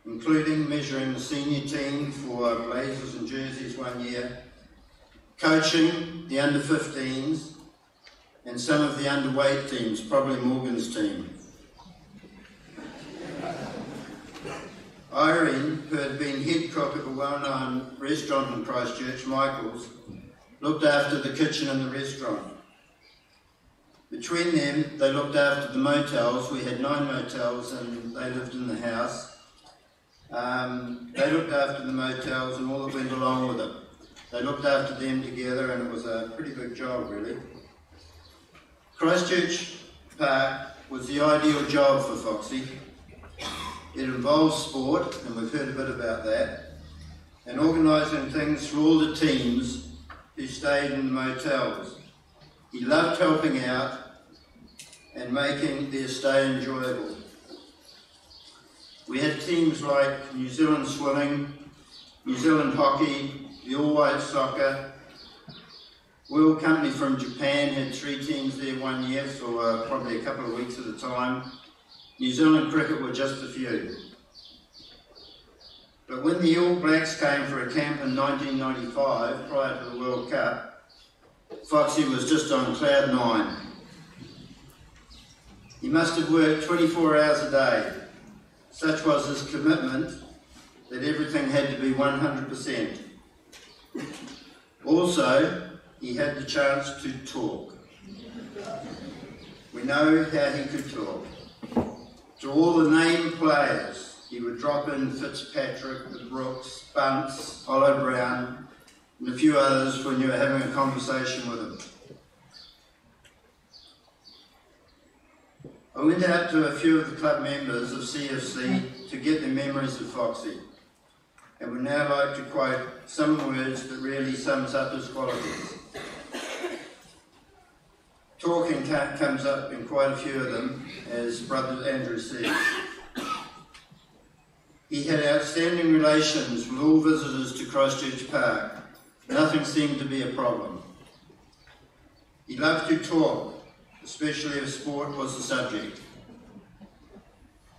including measuring the senior team for blazers and jerseys one year, coaching the under-15s, and some of the underweight teams, probably Morgan's team. Irene, who had been head cook at a well-known restaurant in Christchurch, Michael's, looked after the kitchen and the restaurant. Between them, they looked after the motels. We had 9 motels and they lived in the house. They looked after the motels and all that went along with it. They looked after them together and it was a pretty big job, really. Christchurch Park was the ideal job for Foxy. It involves sport, and we've heard a bit about that, and organising things for all the teams who stayed in the motels. He loved helping out and making their stay enjoyable. We had teams like New Zealand Swimming, New Zealand Hockey, the All White Soccer. World Company from Japan had 3 teams there one year for probably a couple of weeks at a time. New Zealand Cricket were just a few. But when the All Blacks came for a camp in 1995, prior to the World Cup, Foxy was just on cloud 9. He must have worked 24 hours a day. Such was his commitment that everything had to be 100%. Also, he had the chance to talk. We know how he could talk. To all the named players, he would drop in Fitzpatrick, the Brooks, Bunce, Hollow Brown, and a few others when you were having a conversation with him. I went out to a few of the club members of CFC to get their memories of Foxy, and would now like to quote some words that really sums up his qualities. Talking comes up in quite a few of them, as Brother Andrew said. He had outstanding relations with all visitors to Christchurch Park. Nothing seemed to be a problem. He loved to talk, especially if sport was the subject.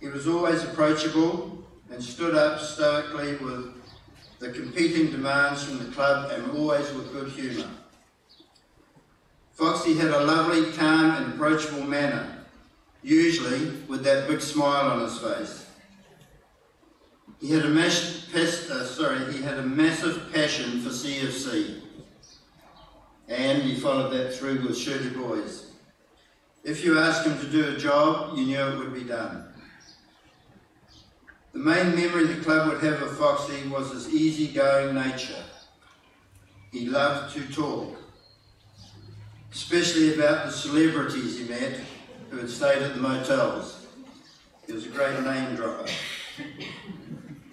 He was always approachable and stood up stoically with the competing demands from the club and always with good humour. Foxy had a lovely, calm and approachable manner, usually with that big smile on his face. He had a massive passion for CFC, and he followed that through with Shirley Boys. If you asked him to do a job, you knew it would be done. The main memory the club would have of Foxy was his easygoing nature. He loved to talk, especially about the celebrities he met who had stayed at the motels. He was a great name dropper.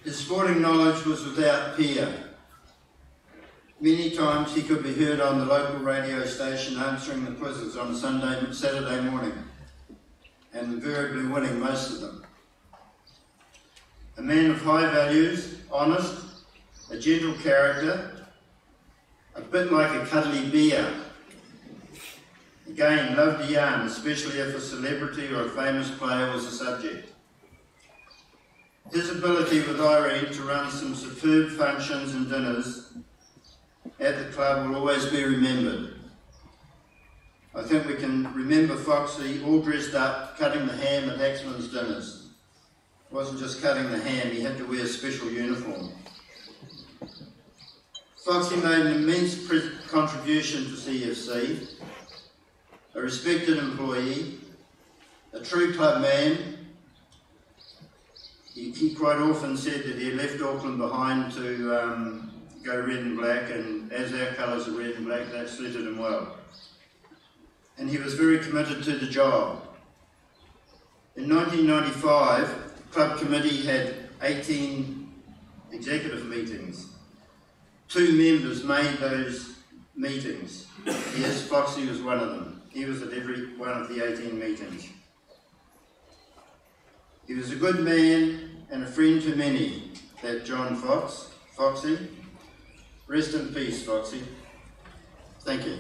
His sporting knowledge was without peer. Many times he could be heard on the local radio station answering the quizzes on a Saturday morning, and invariably winning most of them. A man of high values, honest, a gentle character, a bit like a cuddly bear. Again, loved to yarn, especially if a celebrity or a famous player was the subject. His ability with Irene to run some superb functions and dinners at the club will always be remembered. I think we can remember Foxy all dressed up, cutting the ham at Axman's dinners. It wasn't just cutting the ham, he had to wear a special uniform. Foxy made an immense contribution to CFC, a respected employee, a true club man. He quite often said that he left Auckland behind to go red and black, and as our colours are red and black, that suited him well. And he was very committed to the job. In 1995, the club committee had 18 executive meetings. 2 members made those meetings. Yes, Foxy was one of them. He was at every one of the 18 meetings. He was a good man and a friend to many, that John Foxy. Rest in peace, Foxy. Thank you.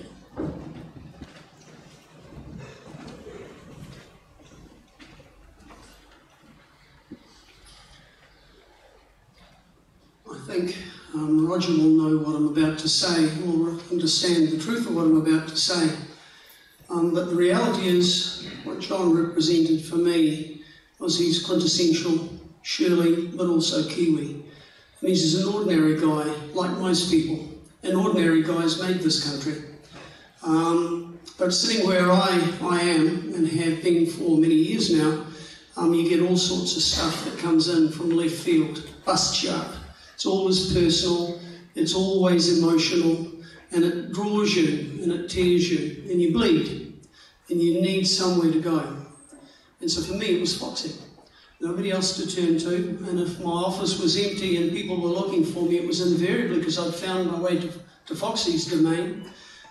I think Roger will know what I'm about to say, or understand the truth of what I'm about to say. But the reality is, what John represented for me was he's quintessential Shirley, but also Kiwi. And he's an ordinary guy, like most people. And ordinary guys made this country. But sitting where I am, and have been for many years now, you get all sorts of stuff that comes in from left field, busts you up. It's always personal, it's always emotional, and it draws you, and it tears you, and you bleed, and you need somewhere to go. And so for me, it was Foxy. Nobody else to turn to, and if my office was empty and people were looking for me, it was invariably because I'd found my way to Foxy's domain.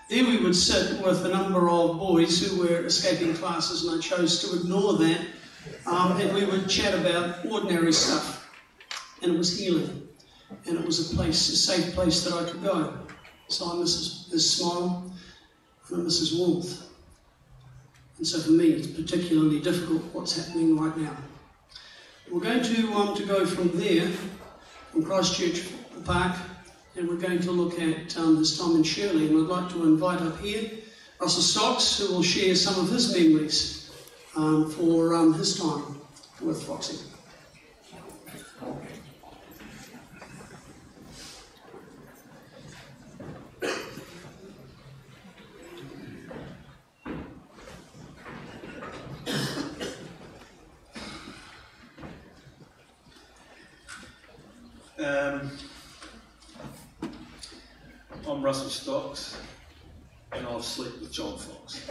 There we would sit with a number of boys who were escaping classes, and I chose to ignore that, and we would chat about ordinary stuff, and it was healing, and it was a safe place that I could go. So I miss his smile, and I miss his warmth. And so for me, it's particularly difficult what's happening right now. We're going to go from there, from Christchurch Park, and we're going to look at his time in Shirley. And I'd like to invite up here Russell Stocks, who will share some of his memories for his time with Foxy. I'm Russell Stocks, and I've slept with John Fox.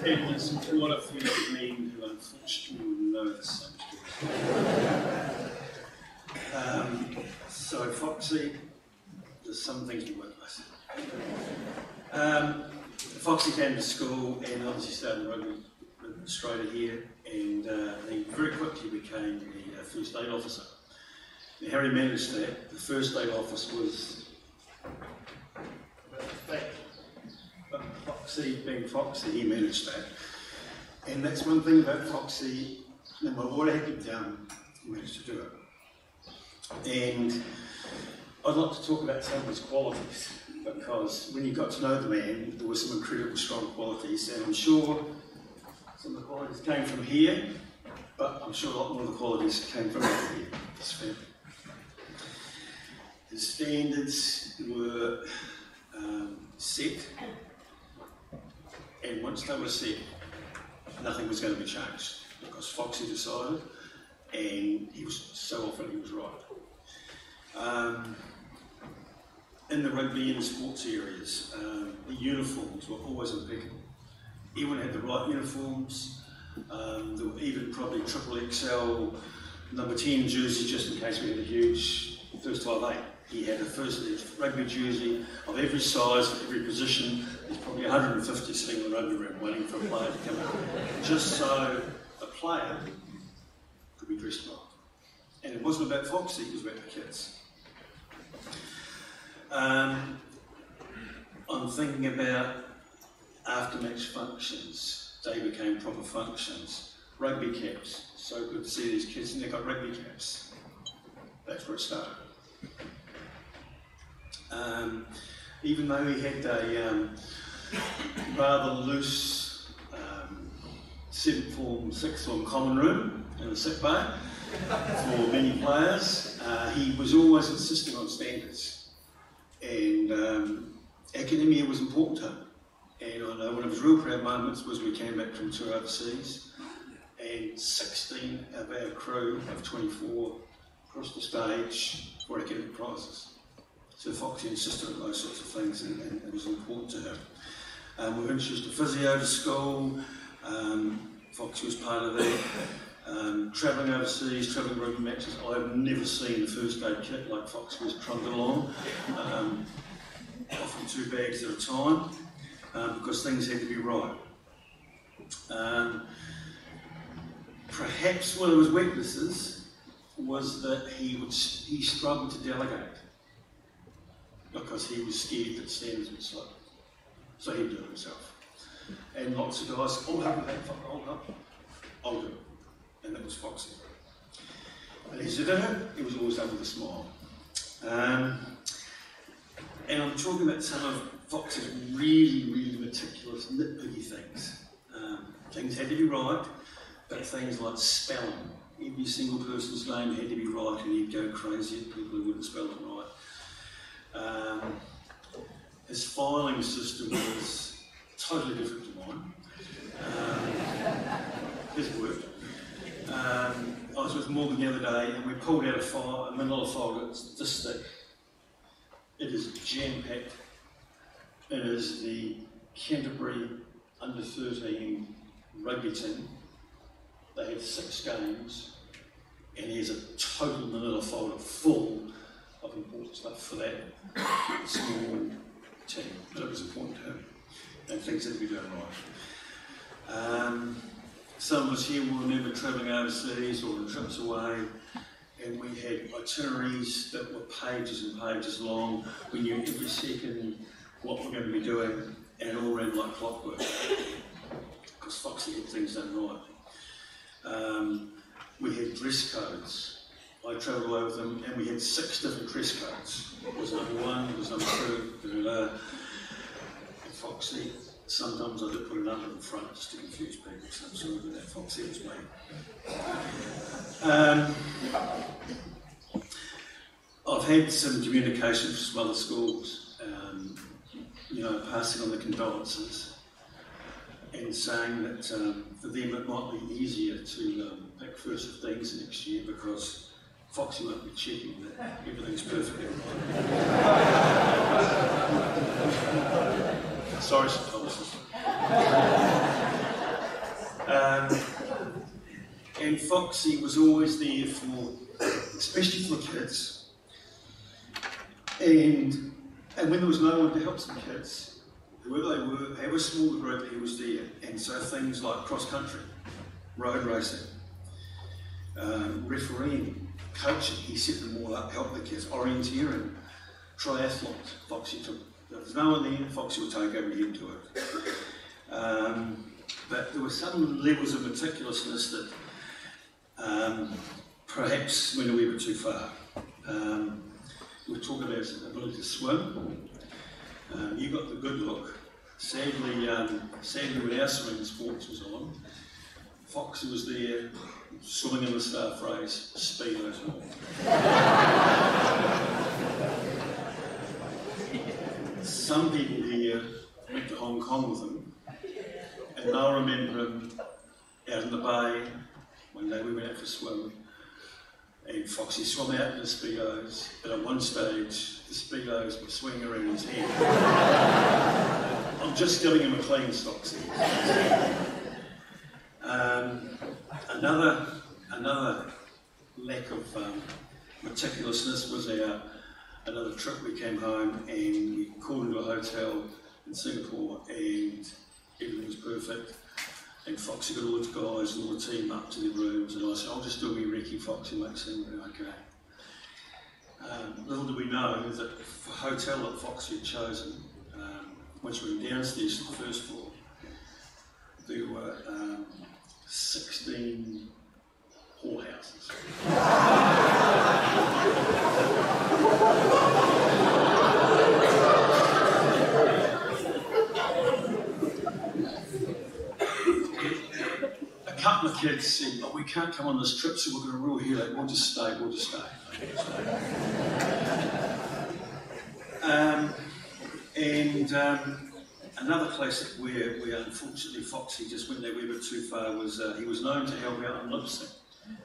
And there's quite a few men who unfortunately wouldn't know the same story. So Foxy, there's some things you won't listen. Foxy came to school and obviously started rugby administrator here, and he very quickly became the first aid officer. Now, how he managed that, the first aid office was but Foxy, being Foxy, he managed that. And that's one thing about Foxy, no matter what had been done, he managed to do it. And I'd like to talk about some of his qualities, because when you got to know the man, there were some incredible strong qualities, and I'm sure some of the qualities came from here, but I'm sure a lot more of the qualities came from over here. It's fair. His standards were set, and once they were set, nothing was going to be changed, because Foxy decided, and he was so often he was right. In the rugby and sports areas, the uniforms were always impeccable. Everyone had the right uniforms. There were even probably XXL number 10 jerseys, just in case we had a huge first 5-8. He had a first rugby jersey of every size, every position. There's probably 150 sitting in the rugby room waiting for a player to come in, just so a player could be dressed well. And it wasn't about Foxy, it was about the kids. I'm thinking about after-match functions. They became proper functions. Rugby caps. So good to see these kids, and they've got rugby caps. That's where it started. Even though he had a rather loose 7th form, 6th form common room in the sick bay for many players, he was always insisting on standards. And academia was important to him. And I know one of his real proud moments was we came back from tour overseas, and 16 of our crew of 24 crossed the stage for academic prizes. So Foxy insisted on those sorts of things, and it was important to him. We introduced a physio to school. Foxy was part of that. Travelling overseas, travelling rugby matches. I've never seen a first aid kit like Foxy was trundled along, often 2 bags at a time, because things had to be right. Perhaps one of his weaknesses was that he struggled to delegate, because he was scared that standards would slip. So he'd do it himself. And lots of guys, I'll help with that, I'll do it. And that was Foxy. And as he did it, it was always done with a smile. And I'm talking about some of Fox's really, really meticulous, nitpicky things. Things had to be right, but things like spelling. Every single person's name had to be right, and he'd go crazy at people who wouldn't spell it right. His filing system was totally different to mine. His worked. I was with Morgan the other day, and we pulled out a manila folder. It's this thick. It is jam-packed. It is the Canterbury under-13 rugby team. They had 6 games, and here's a total manila folder full of important stuff for that small team. But it was important to him, and things had to be done right. Some of us here will remember travelling overseas or on trips away, and we had itineraries that were pages and pages long. We knew every second what we're going to be doing, and it all ran like clockwork, because Foxy had things done right. We had dress codes. I travelled away with them, and we had 6 different dress codes. It was number 1, it was number 2, and Foxy. Sometimes I did put a number in front just to confuse people, so I'm sorry that Foxy was me. I've had some communication from some other schools, passing on the condolences and saying that for them it might be easier to pick first 15s next year because Foxy won't be checking that everything's perfectly right. Sorry, St Thomas's. And Foxy was always there for, especially for the kids. And when there was no one to help some kids, whoever they were, however small the group, he was there. And so things like cross country, road racing, refereeing, coaching, he set them all up, helped the kids, orienteering, triathlons, Foxy took. If there's no one there, Foxy will take over and he'd do it. But there were some levels of meticulousness that perhaps went a wee bit too far. we're talking about his ability to swim. You got the good look. Sadly, when our swimming sports was on, Foxy was there swimming in the star phrase, speedos and all. Some people here went to Hong Kong with him, and they'll remember him out in the bay. One day we went out for a swim, and Foxy swam out in the speedos, but at one stage the speedos were swinging around his head. I'm just giving him a clean Foxy. Another lack of meticulousness was another trip. We came home and we called into a hotel in Singapore, and everything was perfect. And Foxy got all the guys and all the team up to their rooms, and I said, I'll just do a wee recce, Foxy, make sure we're okay. Little did we know that the hotel that Foxy had chosen, once we went downstairs to the first floor, there were 16 whorehouses. A couple of kids said, "Oh, we can't come on this trip, so we're going to rule here. We'll just stay. Another place where unfortunately Foxy just went that wee bit too far was he was known to help out on lip sync.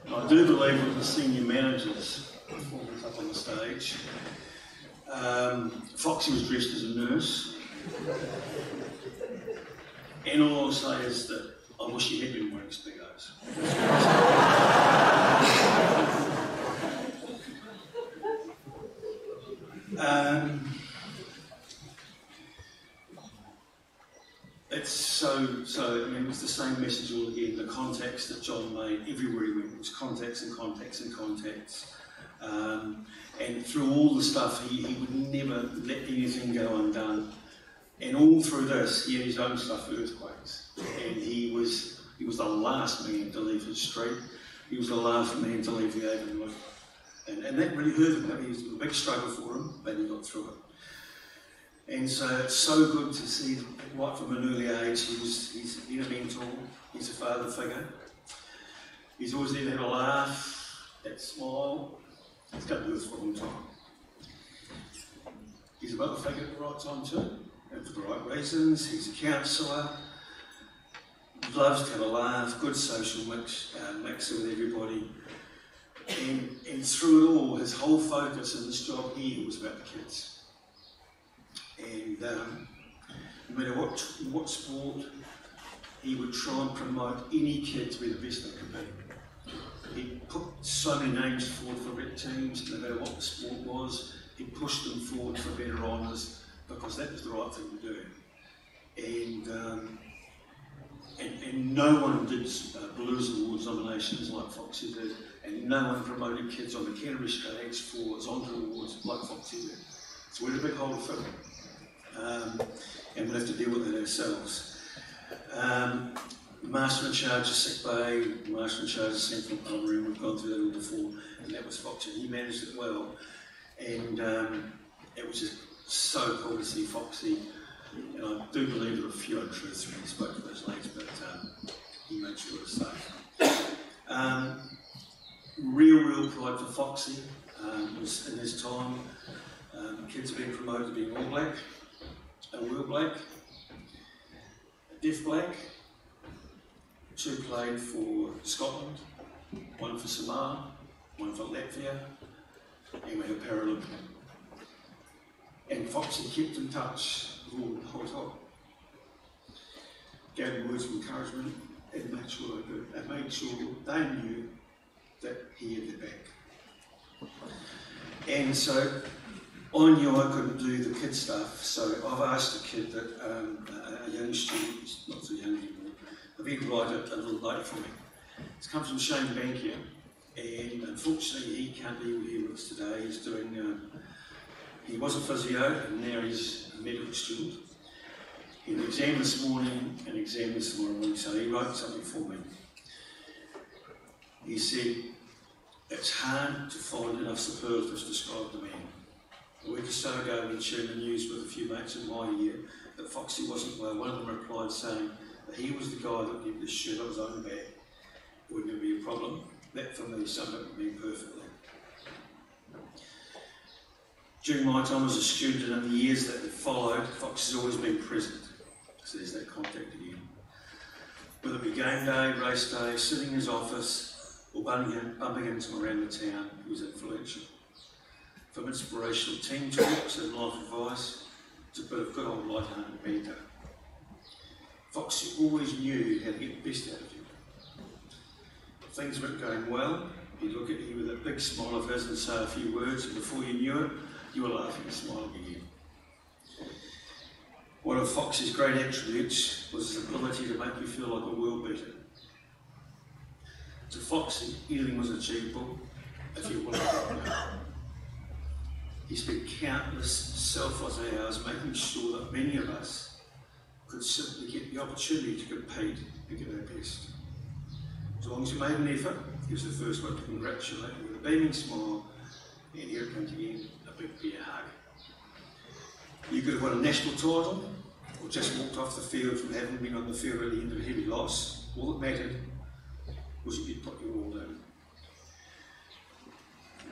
And I do believe with the senior managers performance up on the stage, Foxy was dressed as a nurse. And all I'll say is that I wish he had been wearing speedos. It's so, I mean, it's the same message all again, the contacts that John made everywhere he went, it was contacts and contacts and contacts. And through all the stuff, he would never let anything go undone. And all through this, he had his own stuff, earthquakes. And he was the last man to leave his street. He was the last man to leave the Avon. And that really hurt him. It was a big struggle for him, but he got through it. And so it's so good to see, right from an early age, he's been a mentor, he's a father figure. He's always there to have a laugh, that smile. He's got to do this for a long time. He's a mother figure at the right time too, and for the right reasons. He's a counsellor, loves to have a laugh, good social mix with everybody. And through it all, his whole focus in this job here was about the kids. And no matter what sport, he would try and promote any kid to be the best they could be. He put so many names forward for red teams, no matter what the sport was. He pushed them forward for better honours because that was the right thing to do. And no one did Blues Awards nominations like Foxy did, and no one promoted kids on the Canterbury stage for Zonda Awards like Foxy did. So we're in a big hole to fill. And we'll have to deal with it ourselves. Master in charge of sick bay, master in charge of central pub room, we've gone through that all before, and that was Foxy. He managed it well, and it was just so cool to see Foxy. And I do believe there were a few untruths when he spoke to those ladies, but he made sure it was safe. Real pride for Foxy was in his time. Kids being promoted to being All Black, a World Black, a Deaf Black, 2 played for Scotland, 1 for Samoa, 1 for Latvia, and we had a Paralympian. And Foxy kept in touch with all the whole time. Gave them words of encouragement and made sure they knew that he had their back. And so I knew I couldn't do the kid stuff, so I've asked a kid that, a young student, not so young anymore, if he could write a little note for me. It's come from Shane Bankier, and unfortunately he can't be here with us today. He's doing, he was a physio, and now he's a medical student. He had an exam this morning, and an exam this morning, so he wrote something for me. He said, "It's hard to find enough superlatives to describe the man. A week or so ago, we shared the news with a few mates in my year that Foxy wasn't well. One of them replied saying that he was the guy that did this shirt on his own back. It wouldn't be a problem. That for me summed up me perfectly. During my time as a student and in the years that have followed, Fox has always been present. So there's that contact again. Whether it be game day, race day, sitting in his office, or bumping into him around the town, he was influential. From inspirational team talks and life advice to a bit of good old light-hearted banter. Foxy always knew how to get the best out of you. If things weren't going well, he'd look at you with a big smile of his and say a few words, and before you knew it, you were laughing and smiling again. One of Fox's great attributes was his ability to make you feel like a world beater. To Foxy, anything was achievable if you wanted to. He spent countless selfless hours making sure that many of us could simply get the opportunity to compete and give our best. As long as you made an effort, he was the first one to congratulate you with a beaming smile, and here it comes again, a big bear hug. You could have won a national title, or just walked off the field from having been on the field at the end of a heavy loss. All that mattered was you could put your all in.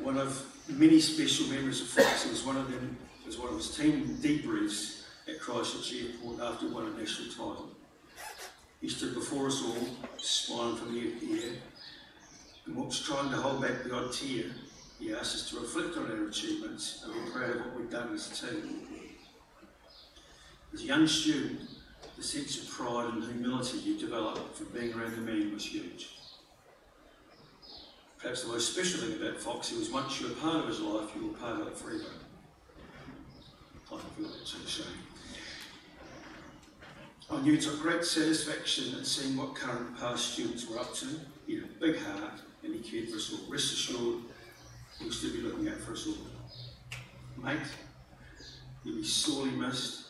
One of many special memories of Foxy was one of his team debriefs at Christchurch Airport after he won a national title. He stood before us all, smiling from ear to ear, and whilst trying to hold back the odd tear, he asked us to reflect on our achievements and be proud of what we'd done as a team. As a young student, the sense of pride and humility you developed from being around the man was huge. Perhaps the most special thing about Foxy was once you were part of his life, you were part of it forever. I feel that sort of shame. I knew he took great satisfaction in seeing what current and past students were up to. He had a big heart and he cared for us all. Rest assured, he'll still be looking out for us all. Mate, you'll be sorely missed,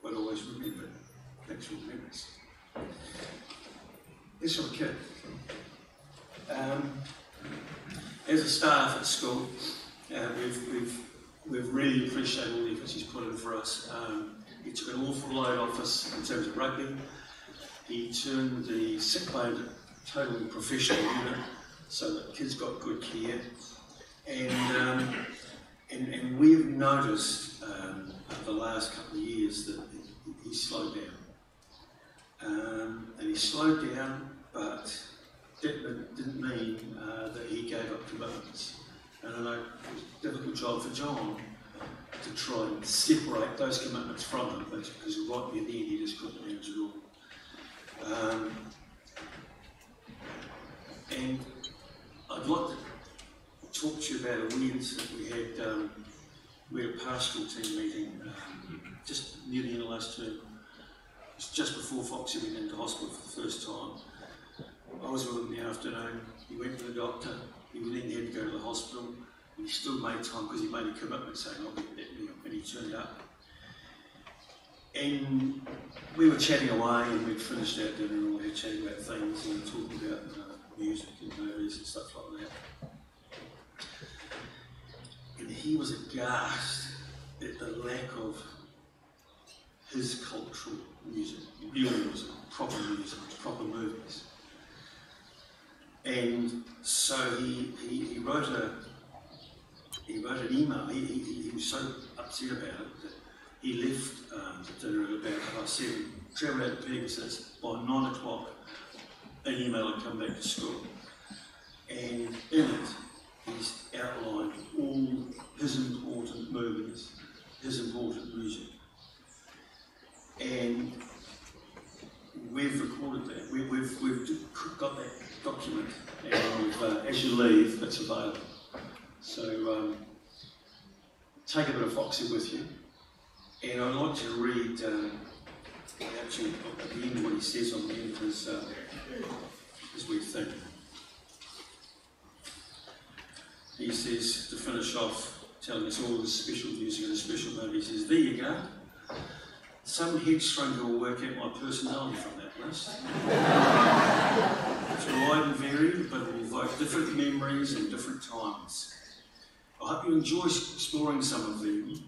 but always remembered. Thanks for remembering us. This from a kid. As a staff at school, we've really appreciated all the efforts he's put in for us. He took an awful load off us in terms of rugby. He turned the sick bay into a totally professional unit so that kids got good care. And we've noticed over the last couple of years that he slowed down. And he slowed down, but that didn't mean that he gave up commitments. And I know it was a difficult job for John to try and separate those commitments from him, because right near the end he just couldn't manage it all. And I'd like to talk to you about a weird incident we had. We had a pastoral team meeting just near the end of last term. It was just before Foxy went into hospital for the first time. I was with him in the afternoon. He went to the doctor. He then had to go to the hospital. And he still made time because he made a commitment saying, I'll get that meal. And he turned up. And we were chatting away and we'd finished our dinner and we were chatting about things and talking about music and movies and stuff like that. And he was aghast at the lack of his cultural music, real music, proper movies. And so he wrote an email. He was so upset about it that he left the dinner at about 7:30, travelled out to Pegasus. By 9 o'clock, an email had come back to school. And in it, he's outlined all his important movies, his important music. And we've recorded that. We've got that document, and as you leave, it's available. So take a bit of Foxy with you. And I'd like to read actually at the end what he says on the end of his weird thing. He says, to finish off, telling us all the special music and the special movies, he says, there you go. Some headstrong will work out my personality from that list. It's wide and varied, but it will evoke different memories and different times. I hope you enjoy exploring some of them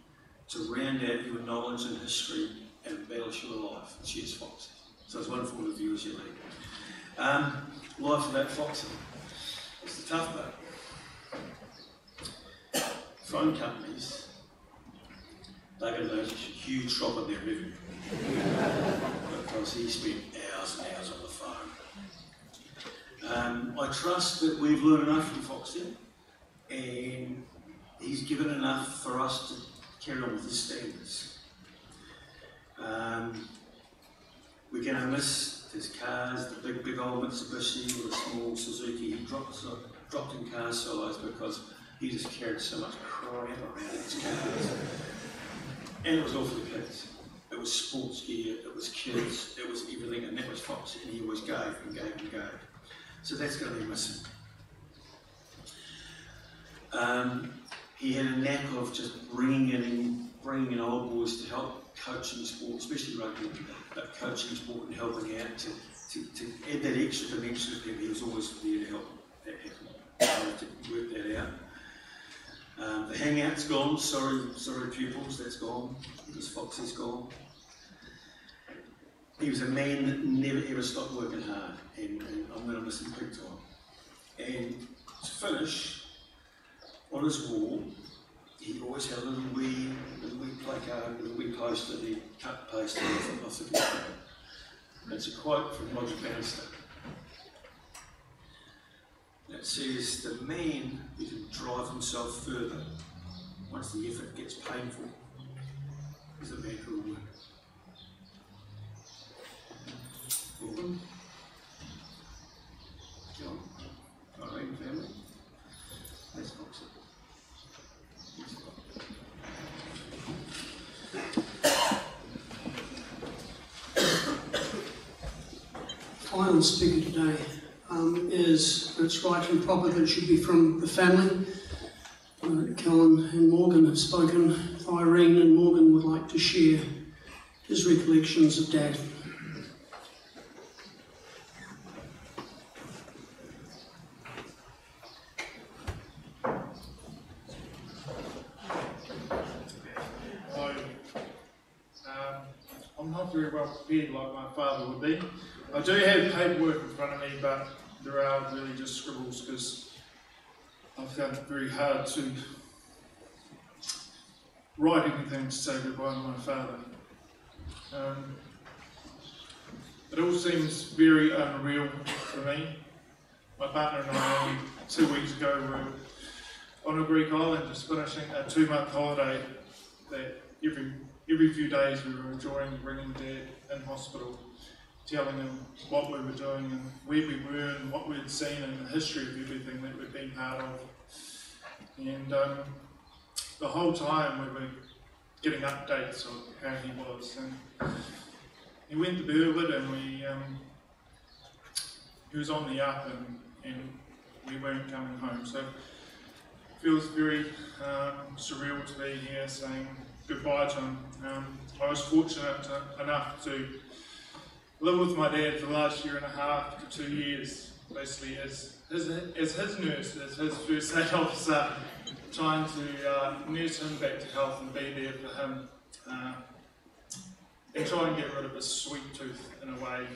to round out your knowledge and history and embellish your life. Cheers, Foxy. So it's wonderful to view as you leave. Life without Foxy. It's the tough bit. Phone companies, they're going to notice a huge drop in their revenue because he spent hours and hours on the phone. I trust that we've learned enough from Foxy, and he's given enough for us to carry on with his standards. We're going to miss his cars, the big old Mitsubishi or the small Suzuki. He dropped in car size because he just carried so much crap around his cars. And it was all for the kids. It was sports gear, it was kids, it was everything, and that was Foxy, and he always gave and gave and gave. So that's going to be missing. He had a knack of just bringing in old boys to help coaching sport, especially rugby, but coaching sport and helping out to add that extra dimension to people. He was always there to help that happen, to work that out. The hangout's gone, sorry pupils, that's gone, because Foxy's gone. He was a man that never ever stopped working hard, and I'm going to miss him big time. And to finish, on his wall, he always had a little wee placard, a little wee poster that he cut and pasted off the computer. It's a quote from Roger Bannister. That says, "The man who can drive himself further once the effort gets painful is a man who will win." Gordon, John, Irene family, that's Foxy. Final speaker today is, it's right and proper that it should be from the family. Kellen and Morgan have spoken. Irene and Morgan would like to share his recollections of Dad. I'm not very well prepared like my father would be. I do have paperwork in front of me, but there are really just scribbles because I found it very hard to write anything to say goodbye to my father. It all seems very unreal for me. My partner and I only 2 weeks ago were on a Greek island just finishing a 2-month holiday that every few days we were enjoying bringing Dad in hospital, telling him what we were doing and where we were and what we'd seen and the history of everything that we'd been part of. And the whole time we were getting updates of how he was. And he went to Burwood and he was on the up and we weren't coming home. So it feels very surreal to be here saying goodbye to him. I was fortunate enough to live with my dad for the last 1.5 to 2 years, basically as his nurse, as his first aid officer, trying to nurse him back to health and be there for him, and try and get rid of his sweet tooth in a way,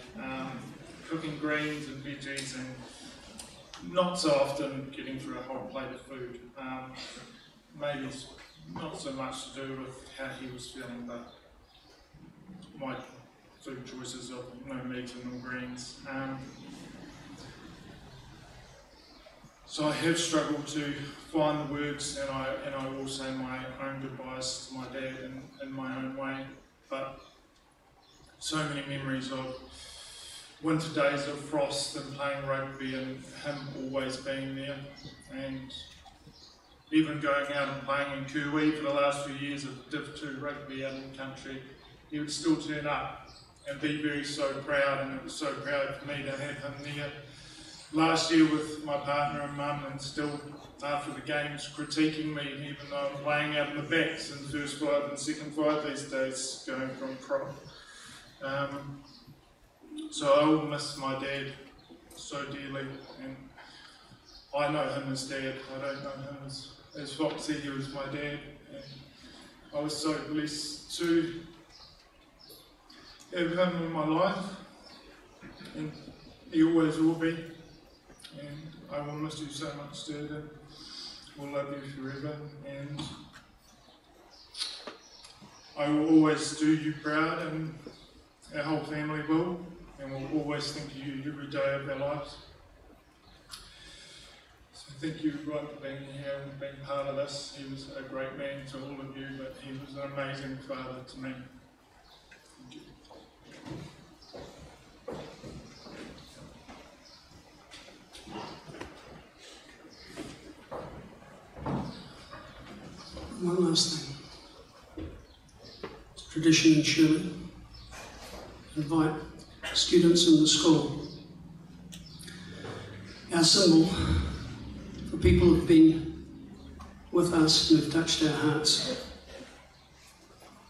cooking greens and veggies and not so often getting through a whole plate of food. Maybe not so much to do with how he was feeling, but my food choices of no meat and no greens. So I have struggled to find the words, and I will say my own goodbyes to my dad in my own way. But so many memories of winter days of frost and playing rugby and him always being there, and even going out and playing in Kuwi for the last few years of Div 2 rugby out in the country, he would still turn up and be so proud, and it was so proud for me to have him there last year with my partner and mum, and still after the games critiquing me, even though I'm playing out in the backs in first five and second five these days, going from prop. So I will miss my dad so dearly, and I know him as Dad, I don't know him as as Foxy, he was my dad, and I was so blessed to have him in my life, and he always will be, and I will miss you so much, Dad, and will love you forever, and I will always do you proud, and our whole family will, and we'll always think of you every day of our lives. So thank you, Rod, for being here and being part of this. He was a great man to all of you, but he was an amazing father to me. Thank you. One last thing. It's tradition in Shirley. Invite students in the school. Our symbol for people who have been with us and have touched our hearts.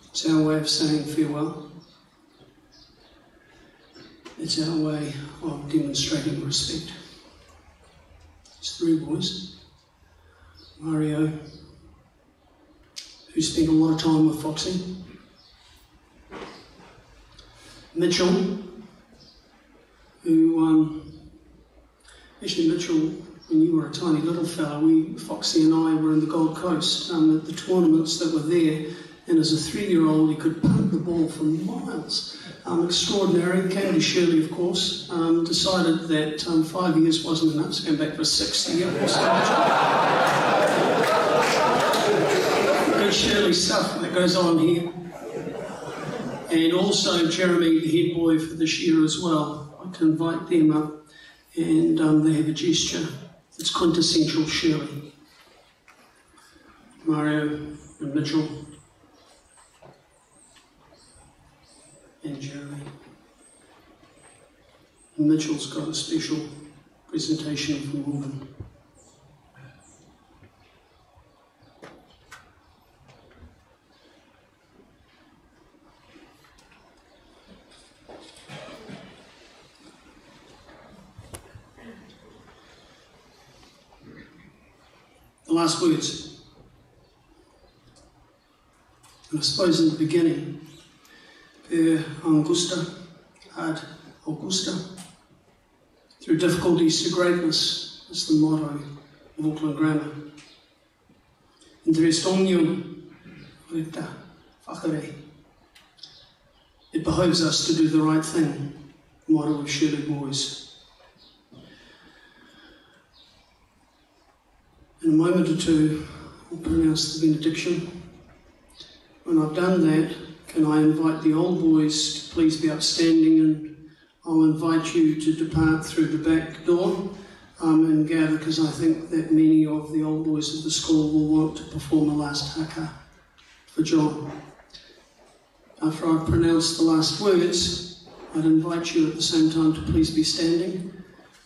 It's our way of saying farewell. It's our way of demonstrating respect. It's three boys. Mario, who spent a lot of time with Foxy. Mitchell, who, actually Mitchell, when you were a tiny little fella, Foxy and I were in the Gold Coast at the tournaments that were there, and as a 3-year-old he could punt the ball for miles. Extraordinary, came to Shirley of course, decided that 5 years wasn't enough, so came back for 6 years. Good Shirley stuff that goes on here. And also Jeremy, the head boy for this year as well. I'd like to invite them up, and they have a gesture. It's quintessential Shirley. Mario and Mitchell and Jeremy. And Mitchell's got a special presentation from Morgan. The last words. And I suppose in the beginning, per Augusta ad Augusta, through difficulties to greatness, is the motto of Auckland Grammar. Entre este omnium recta facere. It behoves us to do the right thing, the motto of Shirley Boys. In a moment or two, I'll pronounce the benediction. When I've done that, can I invite the old boys to please be upstanding, and I'll invite you to depart through the back door and gather, because I think that many of the old boys of the school will want to perform a last haka for John. After I've pronounced the last words, I'd invite you at the same time to please be standing.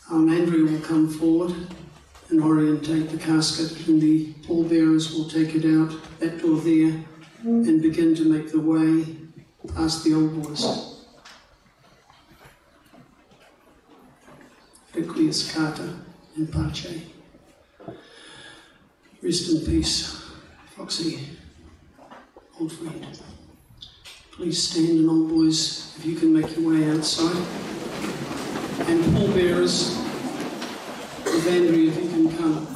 Andrea will come forward and orientate the casket, and the pallbearers will take it out that door there and begin to make the way past the old boys. Requies Carter and Pache. Rest in peace, Foxy, old friend. Please stand, and old boys, if you can make your way outside. And pallbearers, with Andrea, if you can come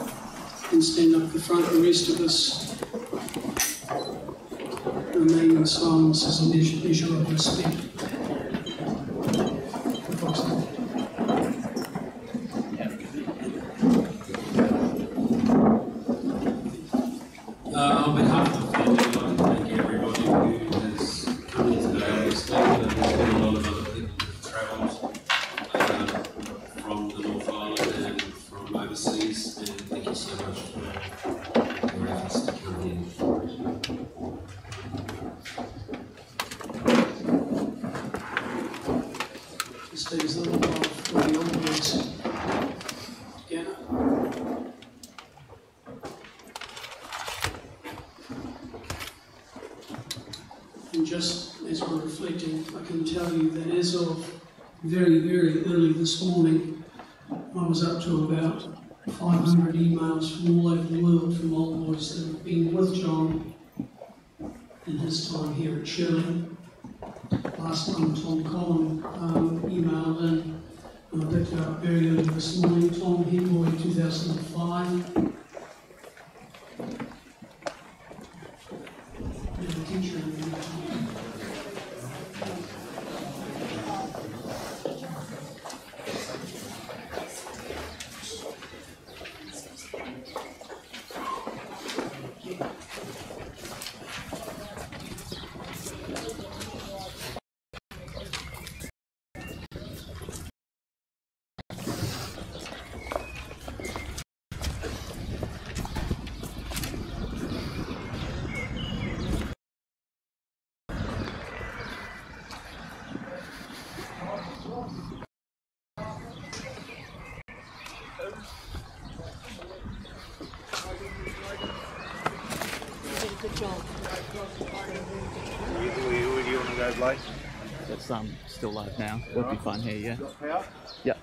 and stand up the front. The rest of us remain in silence as a measure of respect. On behalf of the family, I'd like to thank everybody who has come in today. Obviously, there's been a lot of other people who have travelled from the North Island and from overseas, and thank you so much for your efforts to come in. Stays a little while for the old boys. Yeah. And just as we're reflecting, I can tell you that as of very, very early this morning, I was up to about 500 emails from all over the world from old boys that have been with John in his time here at Shirley. Last one, Tom Collin emailed in, and I picked it up very early this morning. Tom Henboy, 2005. And a teacher in the time. Where do you want to go, Blake? That's still live now. Would be fun here, yeah. Yep.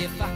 if I